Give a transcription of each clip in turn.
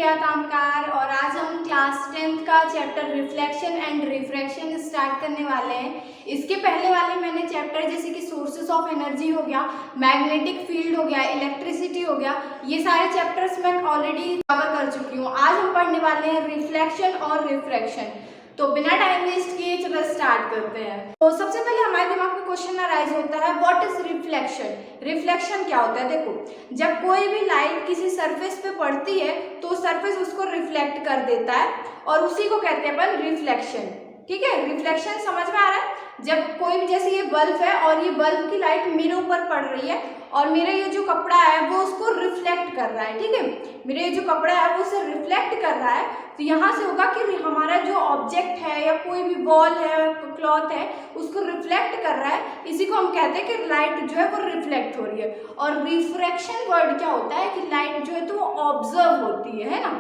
प्रिया Kamkar और आज हम क्लास 10th का chapter reflection and refraction start करने वाले हैं। इसके पहले वाले मैंने चैप्टर जैसे कि सोर्सेस ऑफ एनर्जी हो गया, मैग्नेटिक फील्ड हो गया, इलेक्ट्रिसिटी हो गया, ये सारे चैप्टर्स मैं ऑलरेडी कवर कर चुकी हूँ। आज हम पढ़ने वाले हैं रिफ्लेक्शन और रिफ्रैक्शन। तो बिना टाइम वेस्ट किए चलो स्टार्ट करते हैं। तो सबसे पहले हमारे दिमाग में क्वेश्चन अराइज होता है, व्हाट इज रिफ्लेक्शन। रिफ्लेक्शन क्या होता है? देखो, जब कोई भी लाइट किसी सरफेस पे पड़ती है तो सरफेस उसको रिफ्लेक्ट कर देता है और उसी को कहते हैं अपन रिफ्लेक्शन। ठीक है, रिफ्लेक्शन समझ में आ रहा है? जब कोई भी, जैसे ये बल्ब है और ये बल्ब की लाइट मेरे ऊपर पड़ रही है और मेरा ये जो कपड़ा है वो उसको रिफ्लेक्ट कर रहा है। ठीक है, मेरा ये जो कपड़ा है वो उसे रिफ्लेक्ट कर रहा है, तो यहाँ से होगा कि हमारा जो ऑब्जेक्ट है या कोई भी वॉल है, क्लॉथ है, उसको रिफ्लेक्ट कर रहा है। इसी को हम कहते हैं कि लाइट जो है वो रिफ्लेक्ट हो रही है। और रिफ्रैक्शन वर्ड क्या होता है कि लाइट जो है तो वो ऑब्जर्व होती है ना।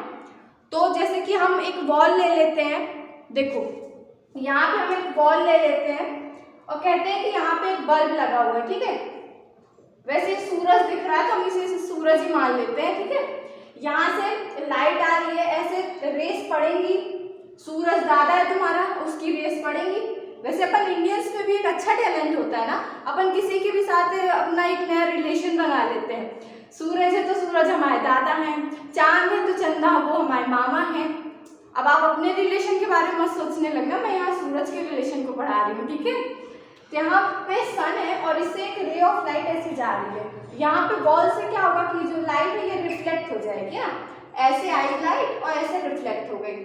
तो जैसे कि हम एक वॉल ले लेते हैं, देखो यहाँ पे हम एक वॉल ले लेते हैं और कहते हैं कि यहाँ पे एक बल्ब लगा हुआ है। ठीक है, वैसे सूरज दिख रहा है तो हम इसे सूरज ही मान लेते हैं। ठीक है, यहाँ से लाइट आ रही है, ऐसे रेस पड़ेंगी, सूरज दादा है तुम्हारा, उसकी रेस पड़ेंगी। वैसे अपन इंडियंस में भी एक अच्छा टैलेंट होता है ना, अपन किसी के भी साथ अपना एक नया रिलेशन बना लेते हैं। सूरज है तो सूरज हमारे दादा हैं, चांद है तो चंदा वो हमारे मामा हैं। अब आप अपने रिलेशन के बारे में मत सोचने लगना, मैं यहाँ सूरज के रिलेशन को पढ़ा रही हूँ। ठीक है, तो यहाँ पे सन है और इससे एक रे ऑफ लाइट ऐसे जा रही है। यहाँ पे वॉल से क्या होगा कि जो लाइट है ये रिफ्लेक्ट हो जाएगी ना, ऐसे आई लाइट और ऐसे रिफ्लेक्ट हो गई।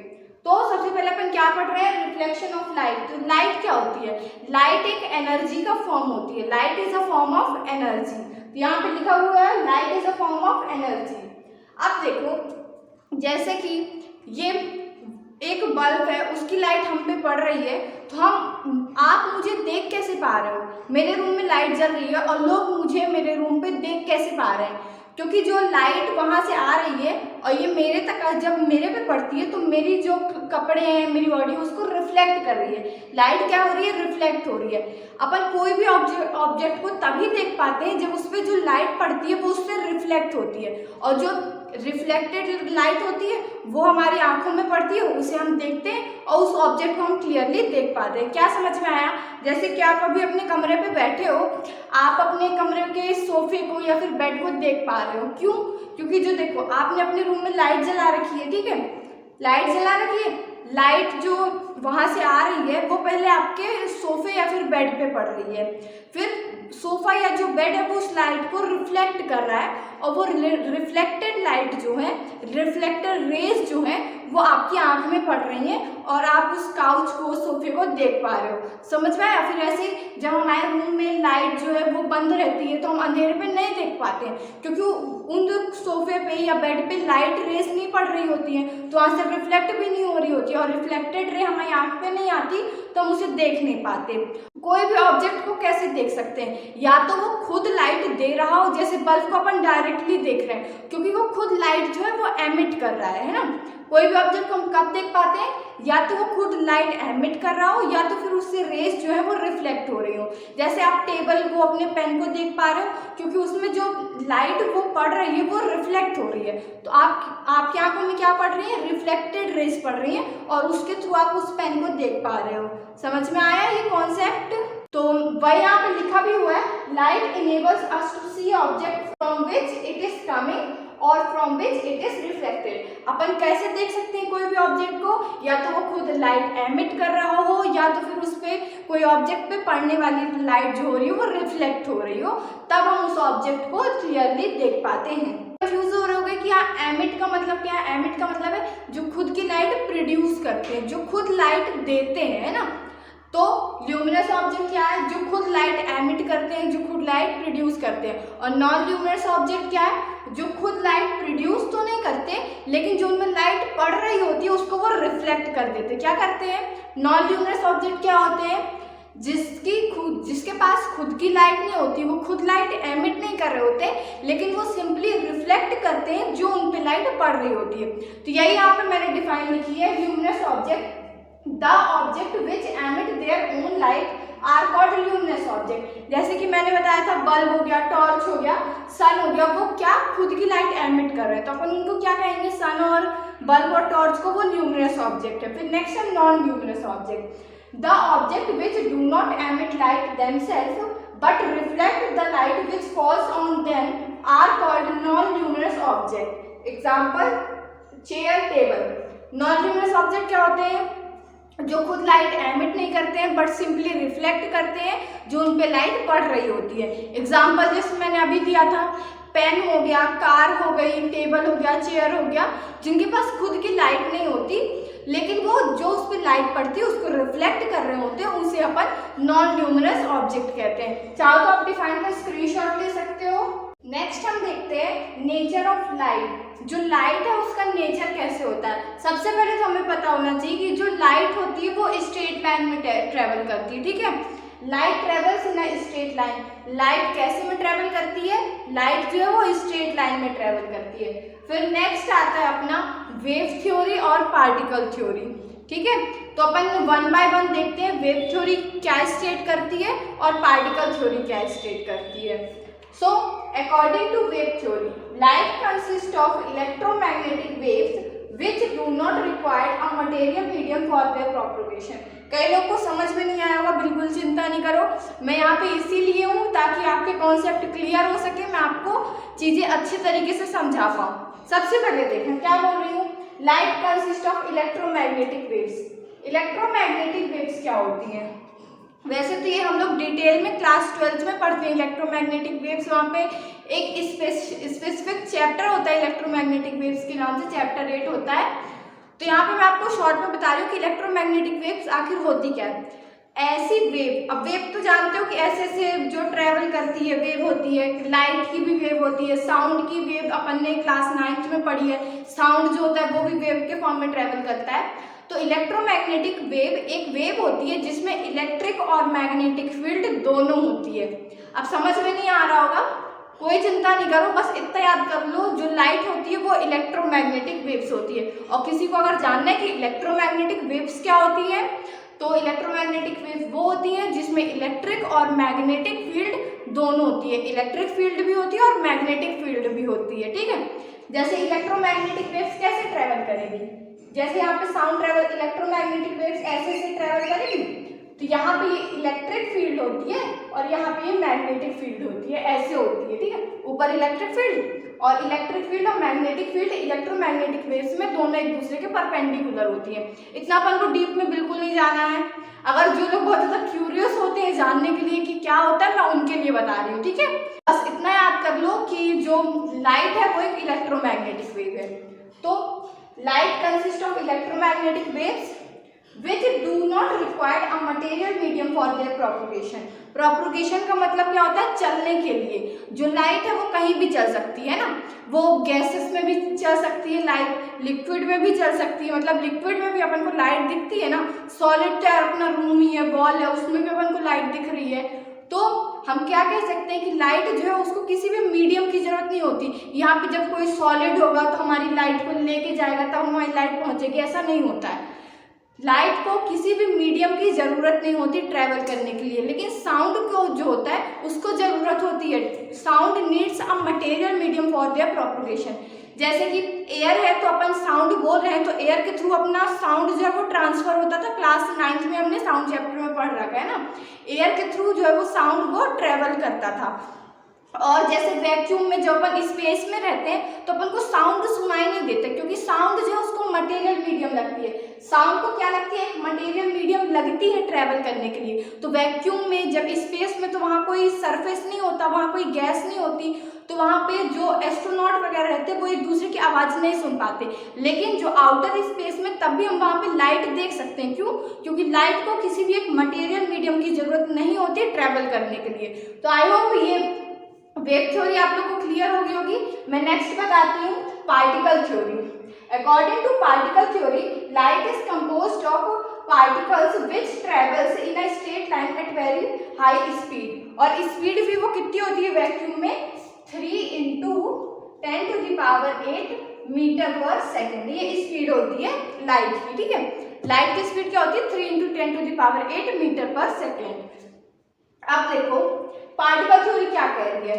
तो सबसे पहले अपन क्या पढ़ रहे हैं? Reflection of light. तो लाइट क्या होती है? लाइट एक एनर्जी का फॉर्म होती है। Light is a form of energy. तो यहाँ पे लिखा हुआ है light is a form of energy. अब देखो, जैसे कि ये एक बल्ब है, उसकी लाइट हम पे पड़ रही है, तो आप मुझे देख कैसे पा रहे हो? मेरे रूम में लाइट जल रही है और लोग मुझे मेरे रूम पे देख कैसे पा रहे हैं? क्योंकि जो लाइट वहाँ से आ रही है और ये मेरे तक जब मेरे पे पड़ती है तो मेरी जो कपड़े हैं, मेरी बॉडी, उसको रिफ्लेक्ट कर रही है। लाइट क्या हो रही है? रिफ्लेक्ट हो रही है। अपन कोई भी ऑब्जेक्ट को तभी देख पाते हैं जब उस पर जो लाइट पड़ती है वो उस पर रिफ्लेक्ट होती है, और जो रिफ्लेक्टेड लाइट होती है वो हमारी आंखों में पड़ती है, उसे हम देखते हैं और उस ऑब्जेक्ट को हम क्लियरली देख पाते हैं। क्या समझ में आया? जैसे कि आप अभी अपने कमरे पे बैठे हो, आप अपने कमरे के सोफे को या फिर बेड को देख पा रहे हो। क्यों? क्योंकि जो देखो, आपने अपने रूम में लाइट जला रखी है। ठीक है, लाइट जला रखी है, लाइट जो वहां से आ रही है वो पहले आपके सोफे या फिर बेड पे पड़ रही है, फिर सोफा या जो बेड है वो उस लाइट को रिफ्लेक्ट कर रहा है और वो रिफ्लेक्टेड लाइट जो है, रिफ्लेक्टेड रेज जो है वो आपकी आंख में पड़ रही हैं और आप उस काउच को, सोफे को देख पा रहे हो। समझ में आया? फिर ऐसे जब हमारे रूम में लाइट जो है वो बंद रहती है तो हम अंधेरे पे नहीं देख पाते हैं, क्योंकि उन सोफे पे या बेड पे लाइट रेस नहीं पड़ रही होती है, तो वहाँ से रिफ्लेक्ट भी नहीं हो रही होती है और रिफ्लेक्टेड रे हमारी आंख पे नहीं आती तो हम उसे देख नहीं पाते। कोई भी ऑब्जेक्ट को कैसे देख सकते हैं? या तो वो खुद लाइट दे रहा हो, जैसे बल्ब को अपन डायरेक्टली देख रहे हैं क्योंकि वो खुद लाइट जो है वो एमिट कर रहा है ना। कोई भी ऑब्जेक्ट को हम कब देख पाते हैं? या तो वो खुद लाइट एमिट कर रहा हो या तो फिर उससे रेस जो है वो रिफ्लेक्ट हो रही हो। जैसे आप टेबल को, अपने पेन को देख पा रहे हो क्योंकि उसमें जो लाइट वो पड़ रही है वो रिफ्लेक्ट हो रही है, तो आपकी आंखों में क्या पड़ रही है? रिफ्लेक्टेड रेस पड़ रही है और उसके थ्रू आप उस पेन को देख पा रहे हो। समझ में आया ये कॉन्सेप्ट? तो वही यहाँ पे लिखा भी हुआ है, light enables us to see object from which it is coming और from which it is reflected. अपन कैसे देख सकते हैं कोई भी ऑब्जेक्ट को? या तो वो खुद लाइट एमिट कर रहा हो या तो फिर उस पे कोई ऑब्जेक्ट पे पड़ने वाली लाइट जो हो रही हो वो रिफ्लेक्ट हो रही हो, तब हम उस ऑब्जेक्ट को क्लियरली देख पाते हैं। कंफ्यूज हो रहे होगे कि यहाँ एमिट का मतलब क्या है? एमिट का मतलब है जो खुद की लाइट प्रोड्यूस करते हैं, जो खुद लाइट देते हैं ना। तो ल्यूमिनस ऑब्जेक्ट क्या है? जो खुद लाइट एमिट करते हैं, जो खुद लाइट प्रोड्यूस करते हैं। और नॉन ल्यूमिनस ऑब्जेक्ट क्या है? जो खुद लाइट प्रोड्यूस तो नहीं करते लेकिन जो उनमें लाइट पड़ रही होती है उसको वो रिफ्लेक्ट कर देते हैं। क्या करते हैं? नॉन ल्यूमिनस ऑब्जेक्ट क्या होते हैं? जिसके पास खुद की लाइट नहीं होती, वो खुद लाइट एमिट नहीं कर रहे होते लेकिन वो सिंपली रिफ्लेक्ट करते हैं जो उन पे लाइट पड़ रही होती है। तो यही यहाँ पे मैंने डिफाइन लिखी है, luminous object, the object which emit their own light are called luminous object. जैसे कि मैंने बताया था, बल्ब हो गया, टॉर्च हो गया, सन हो गया, वो क्या खुद की लाइट एमिट कर रहे हैं, तो अपन उनको क्या कहेंगे? सन और बल्ब और टॉर्च को वो न्यूमरस ऑब्जेक्ट है। फिर नेक्स्ट है नॉन न्यूमरस object. The object which do not emit light themselves but reflect the light which falls on them are called non-luminous object. Example, chair, table. Non-luminous object क्या होते हैं? जो खुद लाइट एमिट नहीं करते हैं बट सिंपली रिफ्लेक्ट करते हैं, जो उन पे लाइट पड़ रही होती है। एग्जाम्पल जैसे मैंने अभी दिया था, पेन हो गया, कार हो गई, टेबल हो गया, चेयर हो गया, जिनके पास खुद की लाइट नहीं होती लेकिन वो जो उस पर लाइट पड़ती है उसको रिफ्लेक्ट कर रहे होते हैं, उसे अपन नॉन ल्यूमिनस ऑब्जेक्ट कहते हैं। चाहो तो आप डिफाइन कर स्क्रीनशॉट ले सकते हो। नेक्स्ट हम देखते हैं नेचर ऑफ लाइट। जो लाइट है उसका नेचर कैसे होता है। सबसे पहले तो हमें पता होना चाहिए कि जो लाइट होती है वो स्ट्रेट लाइन में ट्रेवल करती है, ठीक है। Light travels in a straight line. Light कैसे में ट्रेवल करती है? लाइट जो है वो स्ट्रेट लाइन में ट्रेवल करती है। फिर नेक्स्ट आता है अपना वेव थ्योरी और पार्टिकल थ्योरी, ठीक है। तो अपन वन बाय वन देखते हैं वेव थ्योरी क्या स्टेट करती है और पार्टिकल थ्योरी क्या स्टेट करती है। So according to wave theory, light consist of electromagnetic waves which do not require a material medium for their propagation। कई लोग को समझ में नहीं आया होगा, बिल्कुल चिंता नहीं करो, मैं यहाँ पे इसीलिए हूँ ताकि आपके कॉन्सेप्ट क्लियर हो सके, मैं आपको चीज़ें अच्छे तरीके से समझा पाऊँ। सबसे पहले देखें क्या बोल रही हूँ, light consist of electromagnetic waves. Electromagnetic waves क्या होती हैं? वैसे तो ये हम लोग डिटेल में क्लास 12th में पढ़ते हैं इलेक्ट्रोमैग्नेटिक वेव्स। वहाँ पे एक स्पेसिफिक चैप्टर होता है इलेक्ट्रोमैग्नेटिक वेव्स के नाम से, चैप्टर 8 होता है। तो यहाँ पे मैं आपको शॉर्ट में बता रही हूँ कि इलेक्ट्रोमैग्नेटिक वेव्स आखिर होती क्या है। ऐसी वेव, अब वेव तो जानते हो कि ऐसे ऐसे जो ट्रेवल करती है वेव होती है, लाइट की भी वेव होती है, साउंड की वेव अपन ने क्लास 9th में पढ़ी है, साउंड जो होता है वो भी वेव के फॉर्म में ट्रेवल करता है। तो इलेक्ट्रोमैग्नेटिक वेव एक वेव होती है जिसमें इलेक्ट्रिक और मैग्नेटिक फील्ड दोनों होती है। अब समझ में नहीं आ रहा होगा, कोई चिंता नहीं करो, बस इतना याद कर लो, जो लाइट होती है वो इलेक्ट्रोमैग्नेटिक वेव्स होती है। और किसी को अगर जानना है कि इलेक्ट्रोमैग्नेटिक वेव्स क्या होती है, तो इलेक्ट्रोमैग्नेटिक वेव वो होती है जिसमें इलेक्ट्रिक और मैग्नेटिक फील्ड दोनों होती है। इलेक्ट्रिक फील्ड भी होती है और मैग्नेटिक फील्ड भी होती है, ठीक है। जैसे इलेक्ट्रोमैग्नेटिक वेव्स कैसे ट्रेवल करेगी, जैसे यहाँ पे साउंड ट्रेवल, इलेक्ट्रोमैग्नेटिक वेव्स ऐसे से ट्रेवल करेगी, तो यहाँ पे ये इलेक्ट्रिक फील्ड होती है और यहाँ पे ये मैग्नेटिक फील्ड होती है, ऐसे होती है, ठीक है। ऊपर इलेक्ट्रिक फील्ड और इलेक्ट्रिक फील्ड और मैग्नेटिक फील्ड इलेक्ट्रोमैग्नेटिक वेव्स में दोनों एक दूसरे के परपेंडिकुलर होती है। इतना अपन को डीप में बिल्कुल नहीं जाना है। अगर जो लोग बहुत ज़्यादा क्यूरियस होते हैं जानने के लिए कि क्या होता है, मैं उनके लिए बता रही हूँ, ठीक है। बस इतना याद कर लो कि जो लाइट है वो एक इलेक्ट्रोमैग्नेटिक वेव है। तो light consist of electromagnetic waves which do not require a material medium for their propagation। Propagation का मतलब क्या होता है? चलने के लिए। जो लाइट है वो कहीं भी चल सकती है ना, वो गैसेस में भी चल सकती है लाइट, लिक्विड में भी चल सकती है। मतलब लिक्विड में भी अपन को लाइट दिखती है ना, सॉलिड तो अपना रूम ही है, वॉल है, उसमें भी अपन को लाइट दिख रही है। तो हम क्या कह सकते हैं कि लाइट जो है उसको किसी भी मीडियम की जरूरत नहीं होती। यहाँ पे जब कोई सॉलिड होगा तो हमारी लाइट को लेके जाएगा तब हमारी लाइट पहुंचेगी, ऐसा नहीं होता है। लाइट को किसी भी मीडियम की ज़रूरत नहीं होती ट्रैवल करने के लिए, लेकिन साउंड को जो होता है उसको ज़रूरत होती है। Sound needs a material medium for their propagation. जैसे कि एयर है तो अपन साउंड बोल रहे हैं तो एयर के थ्रू अपना साउंड जो है वो ट्रांसफर होता था। क्लास 9th में हमने साउंड चैप्टर में पढ़ रखा है ना, एयर के थ्रू जो है वो साउंड वो ट्रेवल करता था। और जैसे वैक्यूम में जब अपन स्पेस में रहते हैं तो अपन को साउंड सुनाई नहीं देता, क्योंकि साउंड जो है उसको मटेरियल मीडियम लगती है। साउंड को क्या लगती है? एक मटेरियल मीडियम लगती है ट्रैवल करने के लिए। तो वैक्यूम में जब स्पेस में तो वहाँ कोई सरफेस नहीं होता, वहाँ कोई गैस नहीं होती, तो वहाँ पे जो एस्ट्रोनॉट वगैरह रहते हैं वो एक दूसरे की आवाज़ नहीं सुन पाते। लेकिन जो आउटर स्पेस में तब भी हम वहाँ पे लाइट देख सकते हैं। क्यों? क्योंकि लाइट को किसी भी एक मटेरियल मीडियम की जरूरत नहीं होती ट्रैवल करने के लिए। तो आई होप ये वेव थ्योरी आप लोग को क्लियर होगी। मैं नेक्स्ट बताती हूँ particle theory. According to particle theory, light is composed of particles which travels in a straight line at very high speed. और स्पीड भी वो कितनी होती है वैक्यूम में? 3 × 10⁸ मीटर पर सेकेंड, ये स्पीड होती है लाइट की, ठीक है। लाइट की स्पीड क्या होती है? 3 × 10⁸ मीटर पर सेकेंड। अब देखो पार्टिकल थ्योरी क्या कह रही है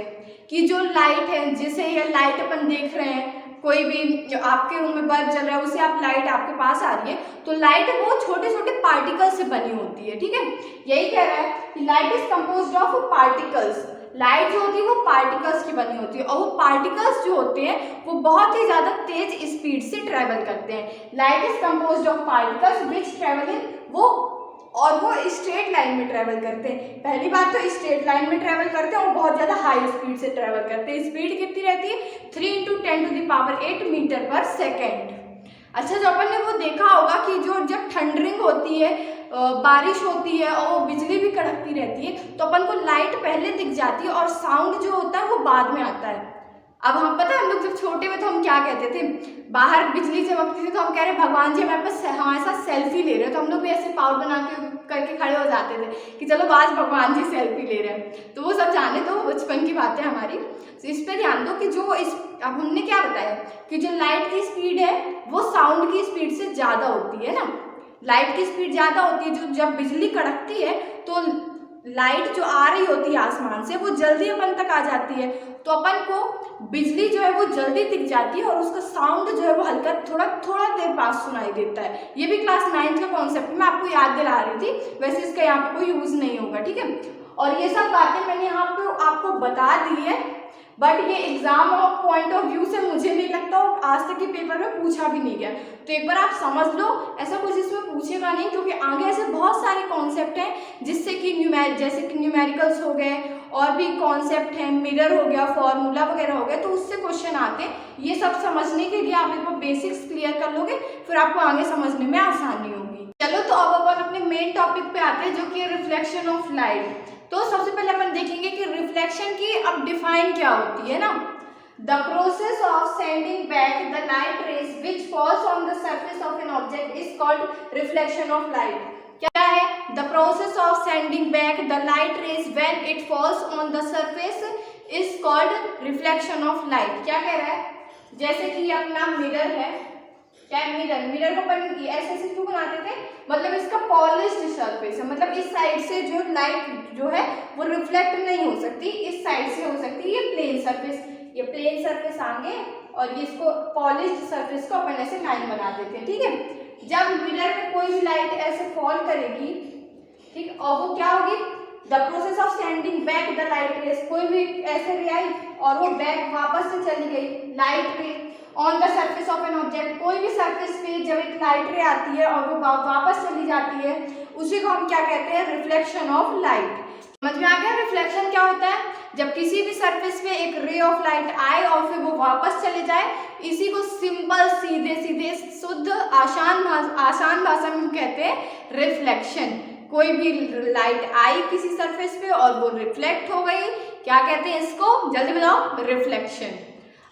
कि जो लाइट है, जिसे ये लाइट अपन देख रहे हैं, कोई भी जो आपके रूम में बल्ब जल रहा है उसे आप लाइट आपके पास आ रही है, तो लाइट वो छोटे छोटे पार्टिकल से बनी होती है, ठीक है। यही कह रहा है कि light is composed of particles. Light जो होती है वो पार्टिकल्स की बनी होती है, और वो पार्टिकल्स जो होते हैं वो बहुत ही ज़्यादा तेज स्पीड से ट्रेवल करते हैं। Light is composed of particles which travel in वो स्ट्रेट लाइन में ट्रेवल करते हैं। पहली बात तो स्ट्रेट लाइन में ट्रेवल करते हैं और बहुत ज़्यादा हाई स्पीड से ट्रेवल करते हैं। स्पीड कितनी रहती है? 3 × 10⁸ मीटर पर सेकेंड। अच्छा, जो अपन ने वो देखा होगा कि जो जब थंडरिंग होती है, बारिश होती है और वो बिजली भी कड़कती रहती है, तो अपन को लाइट पहले दिख जाती है और साउंड जो होता है वो बाद में आता है। अब हम पता है हम लोग जब छोटे में तो हम क्या कहते थे, बाहर बिजली चमकती थी तो हम कह रहे भगवान जी हमारे साथ सेल्फी ले रहे हैं, तो हम लोग भी ऐसे पावर बना के करके खड़े हो जाते थे कि चलो आज भगवान जी सेल्फी ले रहे हैं। तो वो सब जाने तो बचपन की बातें हमारी। तो इस पर ध्यान दो कि अब हमने क्या बताया कि जो लाइट की स्पीड है वो साउंड की स्पीड से ज़्यादा होती है ना। लाइट की स्पीड ज़्यादा होती है, जो जब बिजली कड़कती है तो लाइट जो आ रही होती है आसमान से वो जल्दी अपन तक आ जाती है, तो अपन को बिजली जो है वो जल्दी दिख जाती है और उसका साउंड जो है वो हल्का थोड़ा देर बाद सुनाई देता है। ये भी क्लास 9th का कॉन्सेप्ट मैं आपको याद दिला रही थी, वैसे इसका यहाँ पे कोई यूज नहीं होगा, ठीक है। और ये सब बातें मैंने यहाँ पे आपको बता दी है, बट ये exam of point of view से मुझे नहीं लगता और आज तक के पेपर में पूछा भी नहीं गया। तो एक बार आप समझ लो, ऐसा कुछ इसमें पूछेगा नहीं, क्योंकि आगे ऐसे बहुत सारे कॉन्सेप्ट हैं जिससे कि जैसे कि न्यूमेरिकल्स हो गए और भी कॉन्सेप्ट हैं, मिरर हो गया, फॉर्मूला वगैरह हो गया, तो उससे क्वेश्चन आते हैं। ये सब समझने के लिए आप एक बार बेसिक्स क्लियर कर लोगे, फिर आपको आगे समझने में आसानी होगी। चलो, तो अब अपन अपने मेन टॉपिक पे आते हैं जो कि रिफ्लेक्शन ऑफ लाइट। तो सबसे पहले अपन देखेंगे कि रिफ्लेक्शन की अब डिफाइन क्या होती है ना। The process of sending back the light rays which falls on the surface of an object is called reflection of light. क्या है? The process of sending back the light rays when it falls on the surface is called reflection of light. क्या कह रहा है? जैसे कि अपना mirror है, क्या है मिरर को अपन ऐसे क्यों बनाते थे? मतलब इसका पॉलिश्ड सरफेस है, मतलब इस साइड से जो लाइट जो है वो रिफ्लेक्ट नहीं हो सकती, इस साइड से हो सकती है। ये प्लेन सरफेस आगे और ये इसको पॉलिश्ड सरफेस को अपन ऐसे लाइन बना देते हैं, ठीक है। जब मिरर में कोई भी लाइट ऐसे फॉल करेगी, ठीक, और वो क्या होगी? The process of sending back the light rays, कोई भी ऐसे रे आई और वो बैक वापस से चली गई लाइट रे on the surface of an object. कोई भी सरफेस पे जब एक लाइट रे आती है और वो वापस चली जाती है, उसी को हम क्या कहते हैं? Reflection of light. समझ में आ गया रिफ्लेक्शन क्या होता है? जब किसी भी सरफेस पे एक रे ऑफ लाइट आए और फिर वो वापस चले जाए, इसी को सिंपल सीधे शुद्ध आसान भाषा में कहते हैं रिफ्लेक्शन। कोई भी लाइट आई किसी सरफेस पे और वो रिफ्लेक्ट हो गई, क्या कहते हैं इसको? जल्दी बताओ, रिफ्लेक्शन।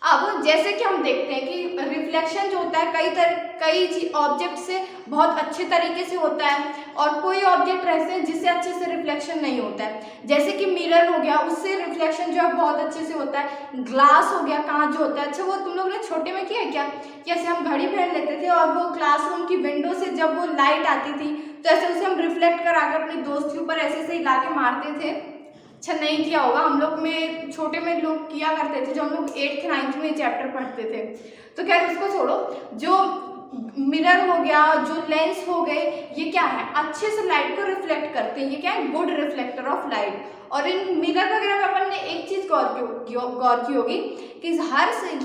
अब जैसे कि हम देखते हैं कि रिफ्लेक्शन जो होता है कई ऑब्जेक्ट से बहुत अच्छे तरीके से होता है और कोई ऑब्जेक्ट ऐसे हैं जिससे अच्छे से रिफ्लेक्शन नहीं होता है। जैसे कि मिरर हो गया, उससे रिफ्लेक्शन जो है बहुत अच्छे से होता है। ग्लास हो गया, कांच जो होता है। अच्छा, वो तुम लोग ने छोटे में किया है क्या? जैसे हम घड़ी पहन लेते थे और वो क्लासरूम की विंडो से जब वो लाइट आती थी तो ऐसे उसे हम रिफ्लेक्ट करा के अपने दोस्त के ऊपर ऐसे हिला के मारते थे। अच्छा, नहीं किया होगा, हम लोग में छोटे में लोग किया करते थे, जो हम लोग 8th 9th में चैप्टर पढ़ते थे। तो खैर उसको छोड़ो, जो मिरर हो गया, जो लेंस हो गए, ये क्या है? अच्छे से लाइट को रिफ्लेक्ट करते हैं। ये क्या है? Good reflector of light. और इन मिरर वगैरह में अपन ने एक चीज गौर की होगी कि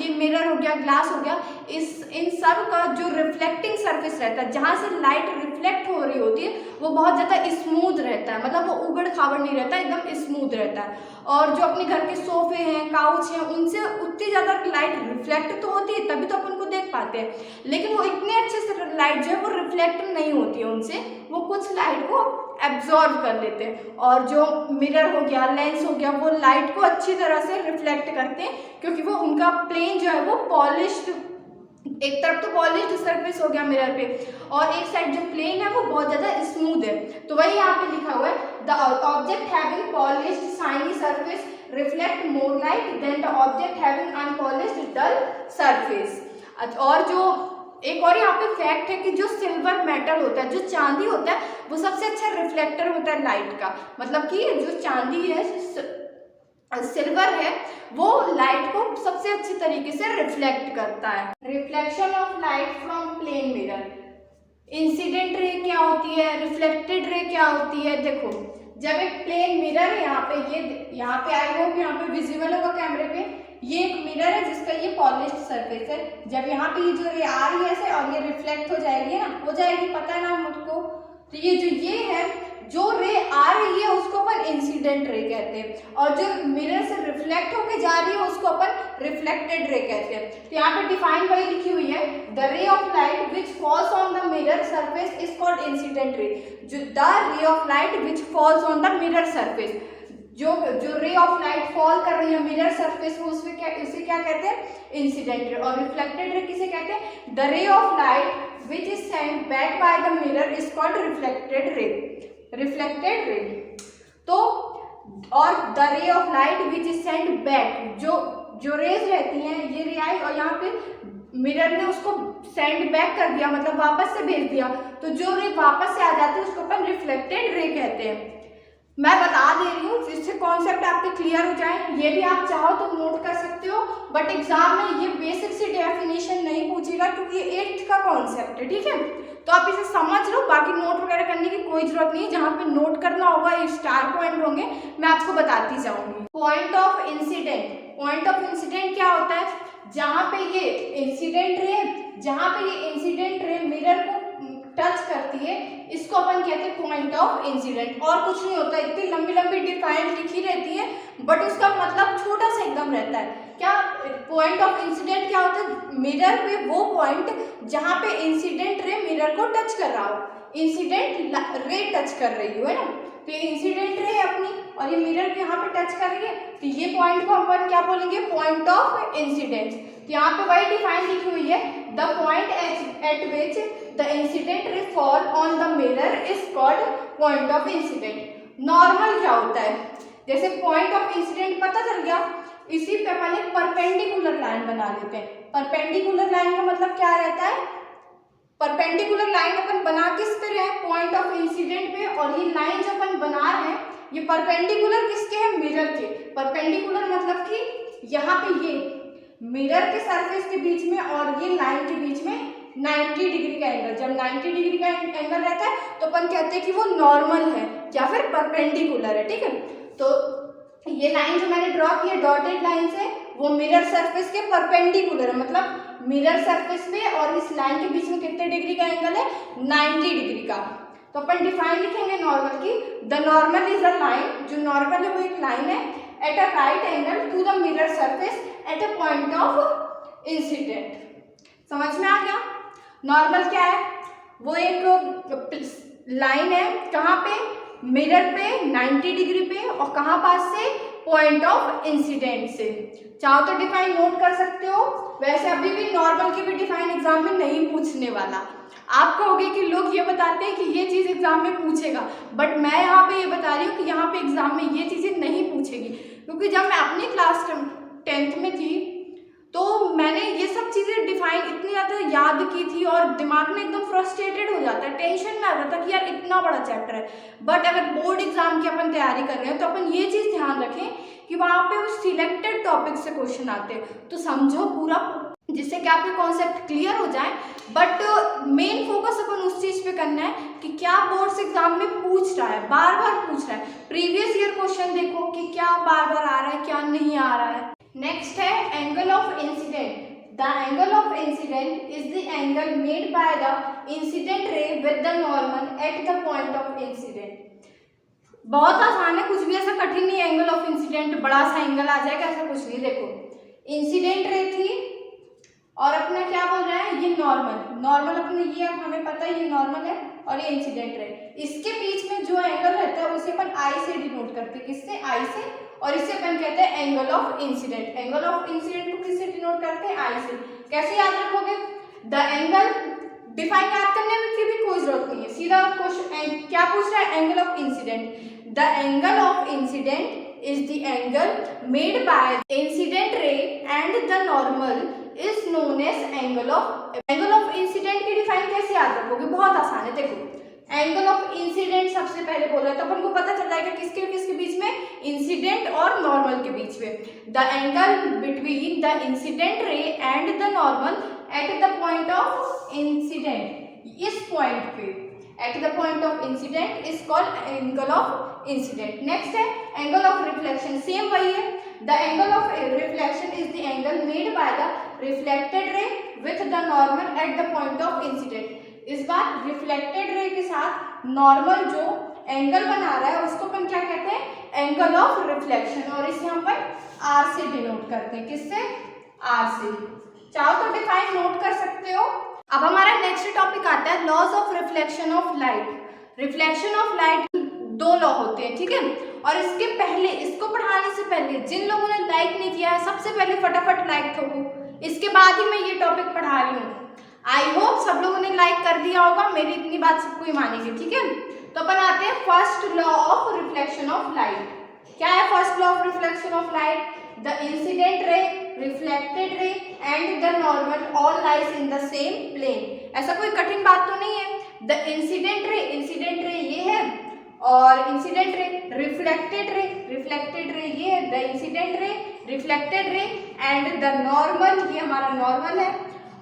ये मिरर हो गया, ग्लास हो गया, इन सब का जो रिफ्लेक्टिंग सरफेस रहता है, जहाँ से लाइट रिफ्लेक्ट हो रही होती है, वो बहुत ज़्यादा स्मूथ रहता है। मतलब वो उबड़ खाबड़ नहीं रहता, एकदम स्मूथ रहता है। और जो अपने घर के सोफे हैं, काउच हैं, उनसे उतनी ज़्यादा लाइट रिफ्लेक्ट तो होती है, तभी तो अपन को देख पाते हैं, लेकिन वो इतने अच्छे से लाइट जो है वो रिफ्लेक्ट नहीं होती है उनसे, वो कुछ लाइट को एब्जॉर्ब कर लेते हैं। और जो मिरर हो गया, लेंस हो गया, वो लाइट को अच्छी तरह से रिफ्लेक्ट करते हैं, क्योंकि वो उनका प्लेन जो है वो पॉलिश्ड, एक तरफ तो पॉलिश्ड सरफेस हो गया मिरर पे और एक साइड जो प्लेन है वो बहुत ज़्यादा स्मूथ है। तो वही यहाँ पे लिखा हुआ है, the object having polished shiny surface reflect more light than the object having unpolished dull surface. और जो एक और यहाँ पे फैक्ट है कि जो सिल्वर मेटल होता है, जो चांदी होता है, वो सबसे अच्छा रिफ्लेक्टर होता है लाइट का। मतलब कि जो चांदी है सिल्वर है वो लाइट को सबसे अच्छी तरीके से रिफ्लेक्ट करता है। Reflection of light from plane mirror. Incident ray क्या होती है, रिफ्लेक्टेड रे क्या होती है। देखो जब एक प्लेन मिरर है, यहाँ पे ये यहाँ पे आई होप यहाँ पे विजिबल होगा कैमरे पे, ये एक मिरर है जिसका ये पॉलिश्ड सरफेस है। जब यहाँ पे ये जो रे आ रही है ऐसे और ये रिफ्लेक्ट हो जाएगी ना, हो जाएगी, पता है ना मुझको। तो ये जो ये है, जो रे आ रही है उसको अपन इंसिडेंट रे कहते हैं, और जो मिरर से रिफ्लेक्ट होके जा रही है उसको अपन रिफ्लेक्टेड रे कहते हैं। तो यहाँ पे डिफाइन वही लिखी हुई है, the ray of light which falls on the mirror surface is called incident ray. जो the ray of light which falls on the mirror surface, जो रे ऑफ लाइट फॉल कर रही है मिरर सरफेस में, उसे क्या कहते हैं, इंसिडेंट रे। और रिफ्लेक्टेड रे किसे कहते हैं, the ray of light which is sent back by the mirror is called reflected ray, reflected रे। तो और the ray of light which is sent back, जो रेज रहती हैं, ये रे आई और यहाँ पे मिरर ने उसको सेंड बैक कर दिया, मतलब वापस से भेज दिया, तो जो रे वापस से आ जाती है उसको अपन रिफ्लेक्टेड रे कहते हैं। मैं बता दे रही हूँ जिससे कॉन्सेप्ट आपके क्लियर हो जाए। ये भी आप चाहो तो नोट कर सकते हो, बट एग्जाम में ये बेसिक सी डेफिनेशन नहीं पूछेगा क्योंकि ये 8th का कॉन्सेप्ट है, ठीक है। तो आप इसे समझ लो, बाकी नोट वगैरह करने की कोई जरूरत नहीं है। जहाँ पे नोट करना होगा ये स्टार पॉइंट होंगे, मैं आपको बताती जाऊंगी। Point of incident. Point of incidence क्या होता है, जहाँ पे ये इंसिडेंट रे मिरर को टच करती है, इसको अपन कहते हैं पॉइंट ऑफ इंसिडेंट। और कुछ नहीं होता, इतनी लंबी लंबी डिफाइन लिखी रहती है बट उसका मतलब छोटा सा एकदम रहता है। क्या पॉइंट ऑफ इंसिडेंट क्या होता है, मिरर पे वो पॉइंट जहाँ पे इंसिडेंट रे मिरर को टच कर रहा हो, इंसिडेंट रे टच कर रही हो, है ना। तो ये इंसिडेंट रे है अपनी और ये मिरर यहाँ पे टच कर रही है, तो ये पॉइंट को अपन क्या बोलेंगे, पॉइंट ऑफ इंसिडेंट। तो यहाँ पे वही डिफाइन लिखी हुई है, the point eight which the incident रे fall on the mirror is called point of incident. Normal क्या होता है, जैसे पॉइंट ऑफ इंसिडेंट पता चल गया, इसी पे अपन एक परपेंडिकुलर लाइन बना लेते हैं। परपेंडिकुलर लाइन का मतलब क्या रहता है, परपेंडिकुलर लाइन अपन बना किस पे रहे हैं, पॉइंट ऑफ इंसिडेंट पे, और ये लाइन जो अपन बना रहे हैं ये परपेंडिकुलर किसके हैं, मिरर के। परपेंडिकुलर मतलब कि यहाँ पे ये मिरर के सरफेस के बीच में और ये लाइन के बीच में 90 डिग्री का एंगल। जब 90 डिग्री का एंगल रहता है तो अपन कहते हैं कि वो नॉर्मल है या फिर परपेंडिकुलर है, ठीक है। तो ये लाइन जो मैंने ड्रॉ की है डॉटेड लाइन से, वो मिरर सरफेस के परपेंडिकुलर है, मतलब मिरर सरफेस में और इस लाइन के बीच में कितने डिग्री का एंगल है, 90 डिग्री का। तो अपन डिफाइन लिखेंगे नॉर्मल की, the normal is a line, जो नॉर्मल है वो एक लाइन है at a right angle to the mirror surface at a point of incidence. समझ में आ गया। नॉर्मल क्या है, वो एक लाइन है कहाँ पे, मिरर पे 90 डिग्री पे, और कहाँ पास से, पॉइंट ऑफ इंसिडेंट से। चाहो तो डिफाइन नोट कर सकते हो। वैसे अभी भी नॉर्मल की भी डिफाइन एग्जाम में नहीं पूछने वाला। आप कहोगे कि लोग ये बताते हैं कि ये चीज़ एग्जाम में पूछेगा, बट मैं यहाँ पे ये बता रही हूँ कि यहाँ पे एग्जाम में ये चीज़ें नहीं पूछेगी, क्योंकि जब मैं अपनी क्लास 10th में थी तो मैंने ये सब चीज़ें डिफाइन इतनी ज़्यादा याद की थी और दिमाग में एकदम फ्रस्ट्रेटेड हो जाता है, टेंशन में आ जाता है कि यार इतना बड़ा चैप्टर है। बट अगर बोर्ड एग्जाम की अपन तैयारी कर रहे हैं तो अपन ये चीज़ ध्यान रखें कि वहाँ पे वो सिलेक्टेड टॉपिक से क्वेश्चन आते हैं, तो समझो पूरा, जिससे कि आपके कॉन्सेप्ट क्लियर हो जाए। बट मेन फोकस अपन उस चीज़ पे करना है कि क्या बोर्ड्स एग्जाम में पूछ रहा है, बार बार पूछ रहा है। प्रीवियस ईयर क्वेश्चन देखो कि क्या बार बार आ रहा है, क्या नहीं आ रहा है। नेक्स्ट है angle of incidence. The angle of incidence is the angle made by the incident रे with the normal at the point of incident. बहुत आसान है, कुछ भी ऐसा कठिन नहीं है। एंगल ऑफ इंसिडेंट बड़ा सा एंगल आ जाएगा, ऐसा कुछ नहीं। देखो इंसिडेंट रे थी और अपना क्या बोल रहा है, ये नॉर्मल अपने, ये अब हमें पता है ये नॉर्मल है और ये इंसिडेंट रे। इसके बीच में जो एंगल रहता है उसे अपन आई से डिनोट करते हैं, किससे, आई से, और इसे अपन कहते हैं angle of incidence. Angle of incident को किससे डिनोट करते हैं, आई से। कैसे याद रखोगे, द एंगल डिफाइन याद करने में की भी कोई जरूरत नहीं है, सीधा क्वेश्चन क्या पूछ रहा है, angle of incidence. The angle of incidence is the angle made by incident ray and the normal is known as angle of incidence की डिफाइन कैसे याद रखोगे, बहुत आसान है। देखो एंगल ऑफ इंसिडेंट सबसे पहले बोला तो अपन को पता चल जाएगा किसके किसके बीच में, इंसिडेंट और नॉर्मल के बीच में। The angle between the incident ray and the normal at the point of incident, इस पॉइंट पे at the point of incidence is called angle of incident. Next है एंगल ऑफ रिफ्लेक्शन, सेम वही है। The angle of reflection is the angle made by the reflected ray with the normal at the point of incident. इस बार reflected ray के साथ normal जो angle बना रहा है उसको अपन क्या कहते हैं, एंगल ऑफ रिफ्लेक्शन, और इसे हम आर से डिनोट करते हैं, किससे, आर से। चाहो तो डिफाइन नोट कर सकते हो। अब हमारा नेक्स्ट टॉपिक आता है laws of reflection of light. Reflection of light दो लॉ होते हैं, ठीक है। और इसके पहले, इसको पढ़ाने से पहले जिन लोगों ने लाइक नहीं किया है सबसे पहले फटाफट लाइक ठोको, इसके बाद ही मैं ये टॉपिक पढ़ा रही हूँ। आई होप सब लोगों ने लाइक कर दिया होगा, मेरी इतनी बात सबको ही मानेंगे, ठीक है। तो अपन आते हैं first law of reflection of light. क्या है first law of reflection of light, the incident ray, reflected ray and the normal all lies in the same plane. ऐसा कोई कठिन बात तो नहीं है। द इंसिडेंट रे ये है, और इंसिडेंट रे, रिफ्लेक्टेड रे ये है, the incident ray, reflected ray and the normal, ये हमारा नॉर्मल है,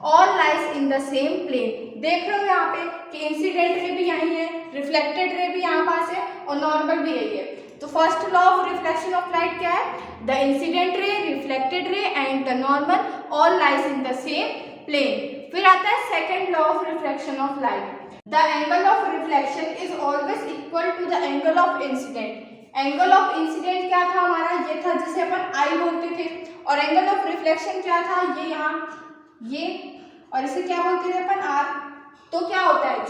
all lies in the same plane. देख रहे हो यहाँ पे कि इंसिडेंट रे भी यही है, रिफ्लेक्टेड रे भी यहाँ पास है और नॉर्मल भी यही है। तो first law of reflection of light क्या है, the incident ray, reflected ray and the normal all lies in the same plane. फिर आता है second law of reflection of light, the angle of reflection is always equal to the angle of incidence. Angle of incidence क्या था हमारा, ये था जिसे अपन आई बोलते थे, और एंगल ऑफ रिफ्लेक्शन क्या था, ये यहाँ ये, और इसे क्या बोलते थे अपन, आर। तो क्या होता है,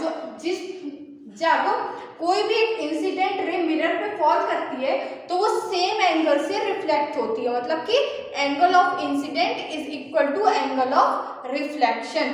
जब कोई भी एक इंसिडेंट रे मिरर पे फॉल करती है तो वो सेम एंगल से रिफ्लेक्ट होती है, मतलब कि angle of incidence is equal to angle of reflection,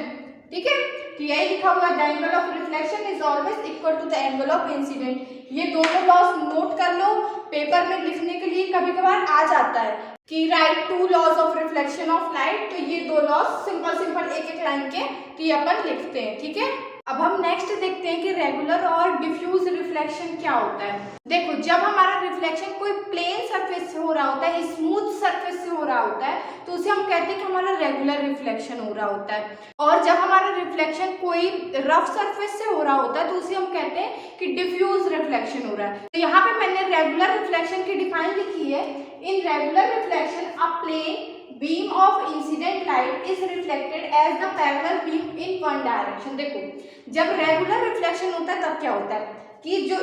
ठीक है। तो यही लिखा हुआ है, the angle of reflection is always equal to the angle of incidence. ये दोनों लॉज नोट कर लो, पेपर में लिखने के लिए कभी कभार आ जाता है कि write two laws of reflection of light, तो ये दो लॉज सिंपल एक एक लाइन के कि अपन लिखते हैं, ठीक है। अब हम नेक्स्ट देखते हैं कि रेगुलर और डिफ्यूज रिफ्लेक्शन क्या होता है। देखो, जब हमारा रिफ्लेक्शन कोई प्लेन सरफेस से हो रहा होता है, स्मूथ सरफेस से हो रहा होता है, तो उसे हम कहते हैं कि हमारा रेगुलर रिफ्लेक्शन हो रहा होता है। और जब हमारा रिफ्लेक्शन कोई रफ सरफेस से हो रहा होता है तो उसे हम कहते हैं कि डिफ्यूज रिफ्लेक्शन हो रहा है। तो यहाँ पे मैंने रेगुलर रिफ्लेक्शन की डिफाइन लिखी है, in regular reflection a plane beam of incident light is reflected as the parallel beam in one direction। देखो, जब रेगुलर रिफ्लेक्शन होता है तब क्या होता है कि जो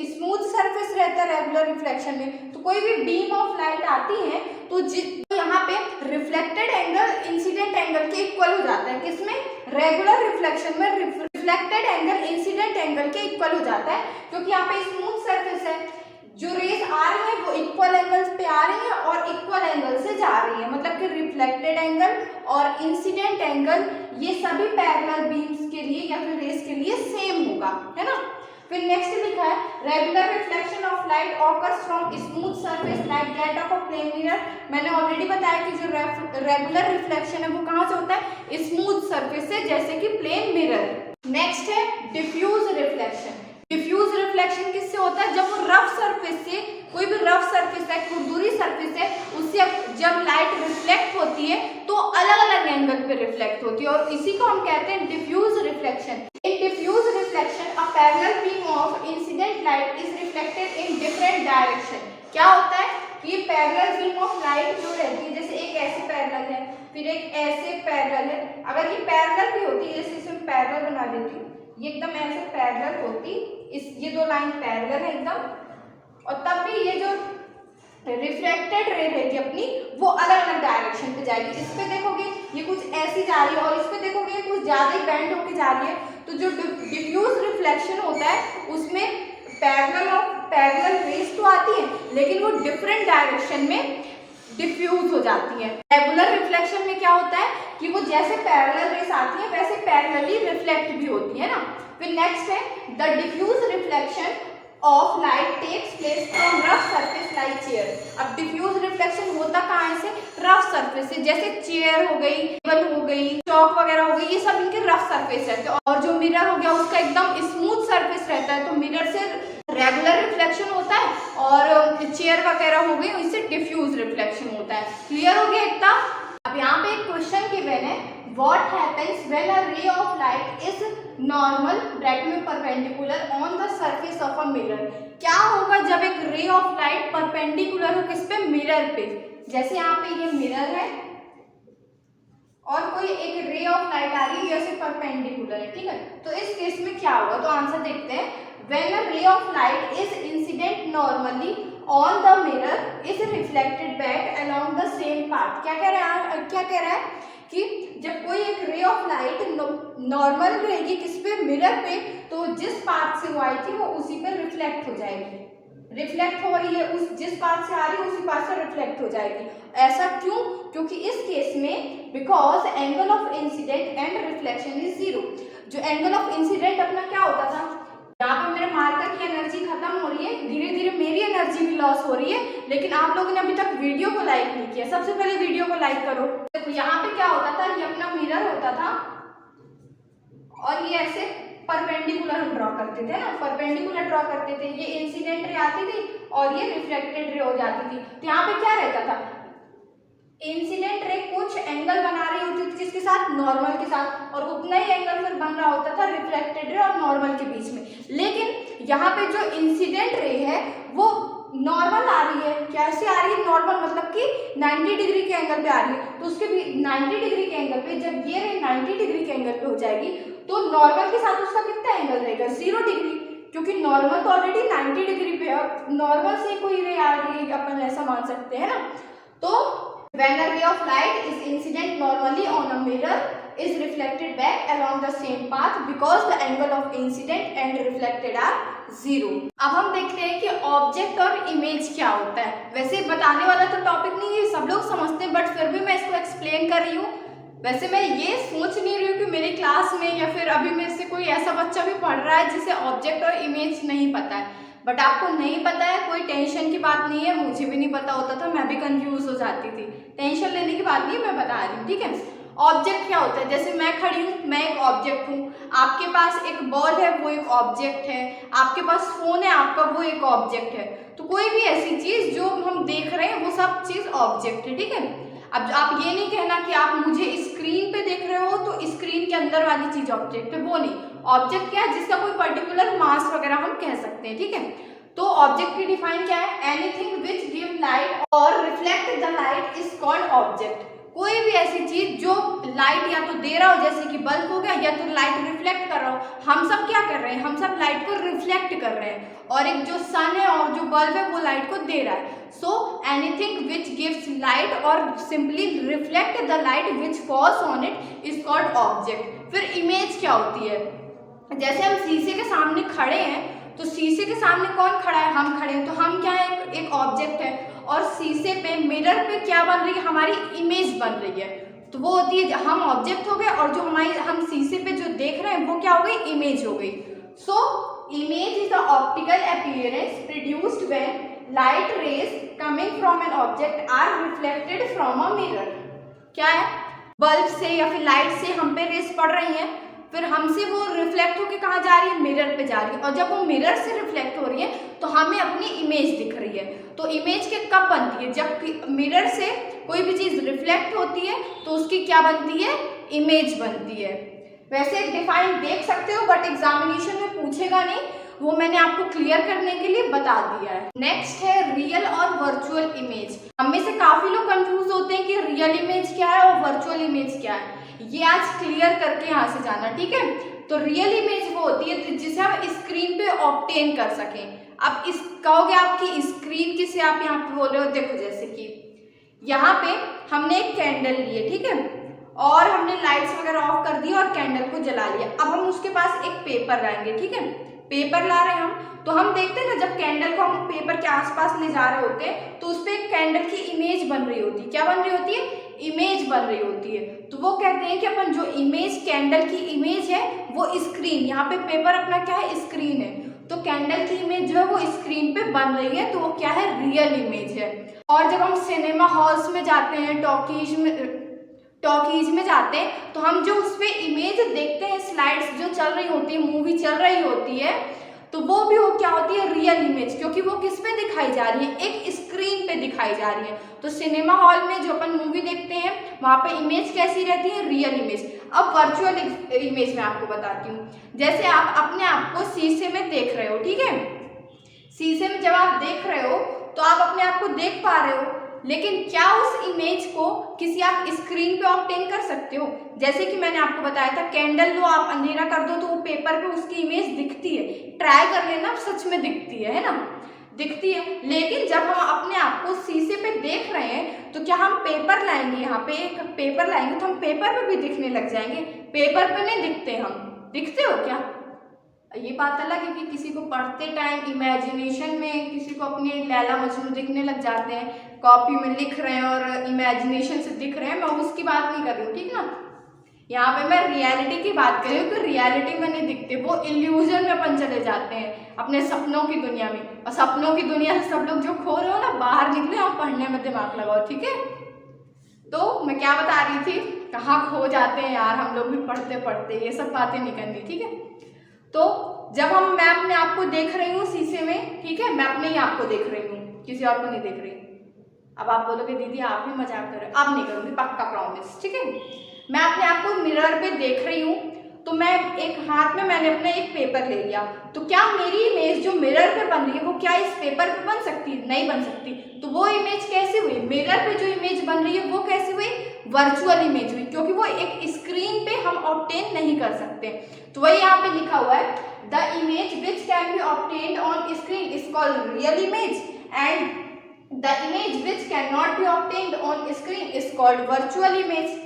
स्मूथ सरफेस रहता है रेगुलर रिफ्लेक्शन में, तो कोई भी बीम ऑफ लाइट आती है तो यहाँ पे रिफ्लेक्टेड एंगल इंसिडेंट एंगल के इक्वल हो जाता है। किसमें, रेगुलर रिफ्लेक्शन में रिफ्लेक्टेड एंगल इंसिडेंट एंगल के इक्वल हो जाता है, क्योंकि यहाँ पे स्मूथ सरफेस है, जो रेज आ रही है वो इक्वल एंगल्स पे आ रही है और इक्वल एंगल से जा रही है, मतलब कि रिफ्लेक्टेड एंगल और इंसिडेंट एंगल ये सभी पैरेलल बीम्स के लिए या फिर रेज के लिए सेम होगा, है ना। फिर नेक्स्ट लिखा है, regular reflection of light occurs from smooth surface like that of a plane mirror. मैंने ऑलरेडी बताया कि जो रेगुलर रिफ्लेक्शन है वो कहाँ से होता है, स्मूथ सरफेस से, जैसे कि प्लेन मिरर। नेक्स्ट है डिफ्यूज रिफ्लेक्शन। डिफ्यूज रिफ्लेक्शन किससे होता है, जब वो रफ सरफेस से, कोई भी रफ सरफेस है, खुरदुरी सरफेस है, उससे जब लाइट रिफ्लेक्ट होती है तो अलग अलग एंगल पे रिफ्लेक्ट होती है, और इसी को हम कहते हैं diffuse reflection. In diffuse reflection a parallel beam of incident light is reflected in different direction. क्या होता है कि ये पैरेलल बीम ऑफ लाइट जो रहती है, जैसे एक ऐसे पैरेलल है, फिर एक ऐसे पैरेलल है, अगर ये पैरेलल भी होती है, जैसे इसे पैरेलल बना देती हूँ, ये एकदम ऐसे पैरेलल होती, ये दो लाइन पैरेलल है एकदम, और तब भी ये जो रिफ्लेक्टेड रे रहेगी अपनी वो अलग अलग डायरेक्शन पे जाएगी। इस पे देखोगे ये कुछ ऐसी जा रही है और इस पे देखोगे कुछ ज़्यादा ही बेंड होके जा रही है। तो जो डिफ्यूज रिफ्लेक्शन होता है उसमें पैरेलल रेज तो आती है लेकिन वो डिफरेंट डायरेक्शन में डिफ्यूज हो जाती है। रेगुलर रिफ्लेक्शन में क्या होता है कि वो जैसे पैरेलल रेज आती है वैसे पैरेलली रिफ्लेक्ट भी होती है ना। फिर नेक्स्ट है the diffuse reflection of light takes place from rough surface like chair. अब डिफ्यूज रिफ्लेक्शन होता कहाँ से? रफ सरफेस से, जैसे चेयर हो गई, टेबल हो गई, चौक वगैरह हो गई, ये सब इनके रफ सरफेस रहते हैं। और जो मिरर हो गया उसका एकदम स्मूथ सरफेस रहता है, तो मिरर से रेगुलर रिफ्लेक्शन होता है, और चेयर वगैरह हो गई इससे डिफ्यूज रिफ्लेक्शन होता है। क्लियर हो गया इतना? अब यहाँ पे एक क्वेश्चन गिवन है, what happens when a ray of light is normal bracket में perpendicular on the surface of a mirror. क्या होगा जब एक रे ऑफ लाइट परपेंडिकुलर हो किस पे? मिरर पे। जैसे यहाँ पे ये मिरर है और कोई एक रे ऑफ लाइट आ रही है जैसे परपेंडिकुलर है, ठीक है, तो इस केस में क्या होगा? तो आंसर देखते हैं। When a ray of light is incident normally on the mirror is reflected back along the same path. क्या कह रहा है कि जब कोई एक रे ऑफ लाइट नॉर्मल रहेगी किस पे? मिरर पे, तो जिस पाथ से वो आई थी वो उसी पे रिफ्लेक्ट हो जाएगी। रिफ्लेक्ट हो रही है, उस जिस पाथ से आ रही है उसी पाथ से रिफ्लेक्ट हो जाएगी। ऐसा क्यों? क्योंकि इस केस में because angle of incident and reflection is zero. जो एंगल ऑफ इंसिडेंट अपना क्या होता था? यहाँ पे मेरे मार्कर की एनर्जी खत्म हो रही है, धीरे धीरे मेरी एनर्जी भी लॉस हो रही है, लेकिन आप लोगों ने अभी तक वीडियो को लाइक नहीं किया। सबसे पहले वीडियो को लाइक करो। देखो यहाँ पे क्या होता था, ये अपना मिरर होता था और ये ऐसे परपेंडिकुलर हम ड्रॉ करते थे ना, परपेंडिकुलर ड्रॉ करते थे। ये इंसिडेंट रे आती थी और ये रिफ्लेक्टेड रे हो जाती थी। तो यहाँ पे क्या रहता था? इंसिडेंट रे कुछ एंगल बना रही होती थी जिसके साथ? नॉर्मल के साथ, और उतना ही एंगल फिर बन रहा होता था रिफ्लेक्टेड रे और नॉर्मल के बीच में। लेकिन यहाँ पे जो इंसिडेंट रे है वो नॉर्मल आ रही है। कैसे आ रही है? नॉर्मल मतलब कि 90 डिग्री के एंगल पे आ रही है। तो उसके भी 90 डिग्री के एंगल पे जब ये रे 90 डिग्री के एंगल पे हो जाएगी तो नॉर्मल के साथ उसका कितना एंगल रहेगा? 0 डिग्री, क्योंकि नॉर्मल तो ऑलरेडी 90 डिग्री पे है और नॉर्मल से कोई रे आ रही है, अपन ऐसा मान सकते हैं ना। तो when a ray of light is incident normally on a mirror is reflected back along the same path because the angle of incident and reflected are zero। अब हम देखते हैं कि ऑब्जेक्ट और इमेज क्या होता है। वैसे बताने वाला तो टॉपिक नहीं है, सब लोग समझते हैं, बट फिर भी मैं इसको एक्सप्लेन कर रही हूँ। वैसे मैं ये सोच नहीं रही हूँ कि मेरी क्लास में या फिर अभी मेरे से कोई ऐसा बच्चा भी पढ़ रहा है जिसे ऑब्जेक्ट और इमेज नहीं पता है, बट आपको नहीं पता है कोई टेंशन की बात नहीं है। मुझे भी नहीं पता होता था, मैं भी कंफ्यूज हो जाती थी। टेंशन लेने की बात नहीं है, मैं बता रही हूँ, ठीक है। ऑब्जेक्ट क्या होता है? जैसे मैं खड़ी हूँ, मैं एक ऑब्जेक्ट हूँ, आपके पास एक बॉल है वो एक ऑब्जेक्ट है, आपके पास फोन है आपका वो एक ऑब्जेक्ट है। तो कोई भी ऐसी चीज जो हम देख रहे हैं वो सब चीज ऑब्जेक्ट है, ठीक है। अब आप ये नहीं कहना कि आप मुझे स्क्रीन पे देख रहे हो तो स्क्रीन के अंदर वाली चीज ऑब्जेक्ट है, वो नहीं। ऑब्जेक्ट क्या है? जिसका कोई पर्टिकुलर मास वगैरह हम कह सकते हैं, ठीक है। तो ऑब्जेक्ट की डिफाइन क्या है? एनीथिंग विच गिव लाइट और reflect the light is called object. कोई भी ऐसी चीज जो लाइट या तो दे रहा हो, जैसे कि बल्ब हो गया, या तो लाइट रिफ्लेक्ट कर रहा हो। हम सब क्या कर रहे हैं? हम सब लाइट को रिफ्लेक्ट कर रहे हैं, और एक जो सन है और जो बल्ब है वो लाइट को दे रहा है। So anything which gives light और simply reflect the light which falls on it is called object. फिर इमेज क्या होती है? जैसे हम शीशे के सामने खड़े हैं, तो शीशे के सामने कौन खड़ा है? हम खड़े हैं, तो हम क्या है? एक ऑब्जेक्ट है, और शीशे पे मिरर पे क्या बन रही है? हमारी इमेज बन रही है। तो वो होती है, हम ऑब्जेक्ट हो गए और जो हम शीशे पे जो देख रहे हैं वो क्या हो गई? इमेज हो गई। So image is the optical appearance produced when light rays coming from an object are reflected from a mirror. क्या है? बल्ब से या फिर लाइट से हम पे रेस पड़ रही हैं, फिर हमसे वो रिफ्लेक्ट होकर कहाँ जा रही है? मिरर पे जा रही है, और जब वो मिरर से रिफ्लेक्ट हो रही है तो हमें अपनी इमेज दिख रही है। तो इमेज के कब बनती है? जब मिरर से कोई भी चीज रिफ्लेक्ट होती है तो उसकी क्या बनती है? इमेज बनती है। वैसे डिफाइन देख सकते हो, बट एग्जामिनेशन में पूछेगा नहीं, वो मैंने आपको क्लियर करने के लिए बता दिया है। नेक्स्ट है रियल और वर्चुअल इमेज। हम में से काफी लोग कंफ्यूज होते हैं कि रियल इमेज क्या है और वर्चुअल इमेज क्या है। ये आज क्लियर करके यहाँ से जाना, ठीक है। तो रियल इमेज वो होती है जिसे हम स्क्रीन पे ऑब्टेन कर सकें। अब इस कहोगे आपकी स्क्रीन किसे आप यहाँ पे बोल रहे हो? देखो, जैसे कि यहाँ पे हमने एक कैंडल ली है, ठीक है, और हमने लाइट्स वगैरह ऑफ कर दी और कैंडल को जला लिया। अब हम उसके पास एक पेपर लाएंगे, ठीक है, पेपर ला रहे हैं हम, तो हम देखते हैं ना, जब कैंडल को हम पेपर के आसपास ले जा रहे होते हैं तो उस पर एक कैंडल की इमेज बन रही होती है। क्या बन रही होती है? इमेज बन रही होती है। तो वो कहते हैं कि अपन जो इमेज, कैंडल की इमेज है वो स्क्रीन, यहाँ पे पेपर अपना क्या है? स्क्रीन है। तो कैंडल की इमेज जो है वो स्क्रीन पे बन रही है, तो वो क्या है, रियल इमेज है। और जब हम सिनेमा हॉल्स में जाते हैं, टॉकीज में जाते हैं, तो हम जो उस पर इमेज देखते हैं, स्लाइड्स जो चल रही होती है, मूवी चल रही होती है, तो वो भी वो क्या होती है, रियल इमेज, क्योंकि वो किस पे दिखाई जा रही है, एक स्क्रीन पे दिखाई जा रही है। तो सिनेमा हॉल में जो अपन मूवी देखते हैं वहाँ पे इमेज कैसी रहती है, रियल इमेज। अब वर्चुअल इमेज मैं आपको बताती हूँ। जैसे आप अपने आप को शीशे में देख रहे हो, ठीक है, शीशे में जब आप देख रहे हो तो आप अपने आप को देख पा रहे हो, लेकिन क्या उस इमेज को किसी आप स्क्रीन पे ऑब्टेन कर सकते हो? जैसे कि मैंने आपको बताया था, कैंडल लो आप अंधेरा कर दो तो वो पेपर पे उसकी इमेज दिखती है, ट्राई कर लेना, सच में दिखती है ना, दिखती है। लेकिन जब हम अपने आप को शीशे पे देख रहे हैं तो क्या हम पेपर लाएंगे, यहाँ पे एक पेपर लाएंगे तो हम पेपर पे भी दिखने लग जाएंगे? पेपर पे नहीं दिखते हम, दिखते हो क्या? ये बात अलग है कि किसी को पढ़ते टाइम इमेजिनेशन में किसी को अपने लैला मजनू दिखने लग जाते हैं, कॉपी में लिख रहे हैं और इमेजिनेशन से दिख रहे हैं, मैं उसकी बात नहीं कर रही हूँ, ठीक ना। यहाँ पे मैं रियलिटी की बात कर रही हूँ कि रियलिटी में नहीं दिखते, वो इल्यूजन में अपन चले जाते हैं अपने सपनों की दुनिया में। और सपनों की दुनिया से सब लोग जो खो रहे हो ना, बाहर निकले और पढ़ने में दिमाग लगाओ, ठीक है। तो मैं क्या बता रही थी, कहाँ खो जाते हैं यार हम लोग भी पढ़ते पढ़ते, ये सब बातें नहीं करनी, ठीक है। तो जब मैं अपने आप को देख रही हूँ शीशे में, ठीक है, मैं अपने ही आप को देख रही हूँ, किसी और को नहीं देख रही। अब आप बोलोगे दीदी आप भी मजाक कर रहे हो, अब नहीं करूँगी, पक्का प्रॉमिस, ठीक है। मैं अपने आप को मिरर पे देख रही हूँ, तो मैं एक हाथ में मैंने अपना एक पेपर ले लिया, तो क्या मेरी इमेज जो मिरर पे बन रही है वो क्या इस पेपर पे बन सकती है? नहीं बन सकती। तो वो इमेज कैसी हुई, मिरर पे जो इमेज बन रही है वो कैसी हुई, वर्चुअल इमेज हुई, क्योंकि वो एक स्क्रीन पे हम ऑब्टेन नहीं कर सकते। तो वही यहाँ पे लिखा हुआ है, the image which can be obtained on screen is called real image and the image which can not be obtained on screen is called virtual image.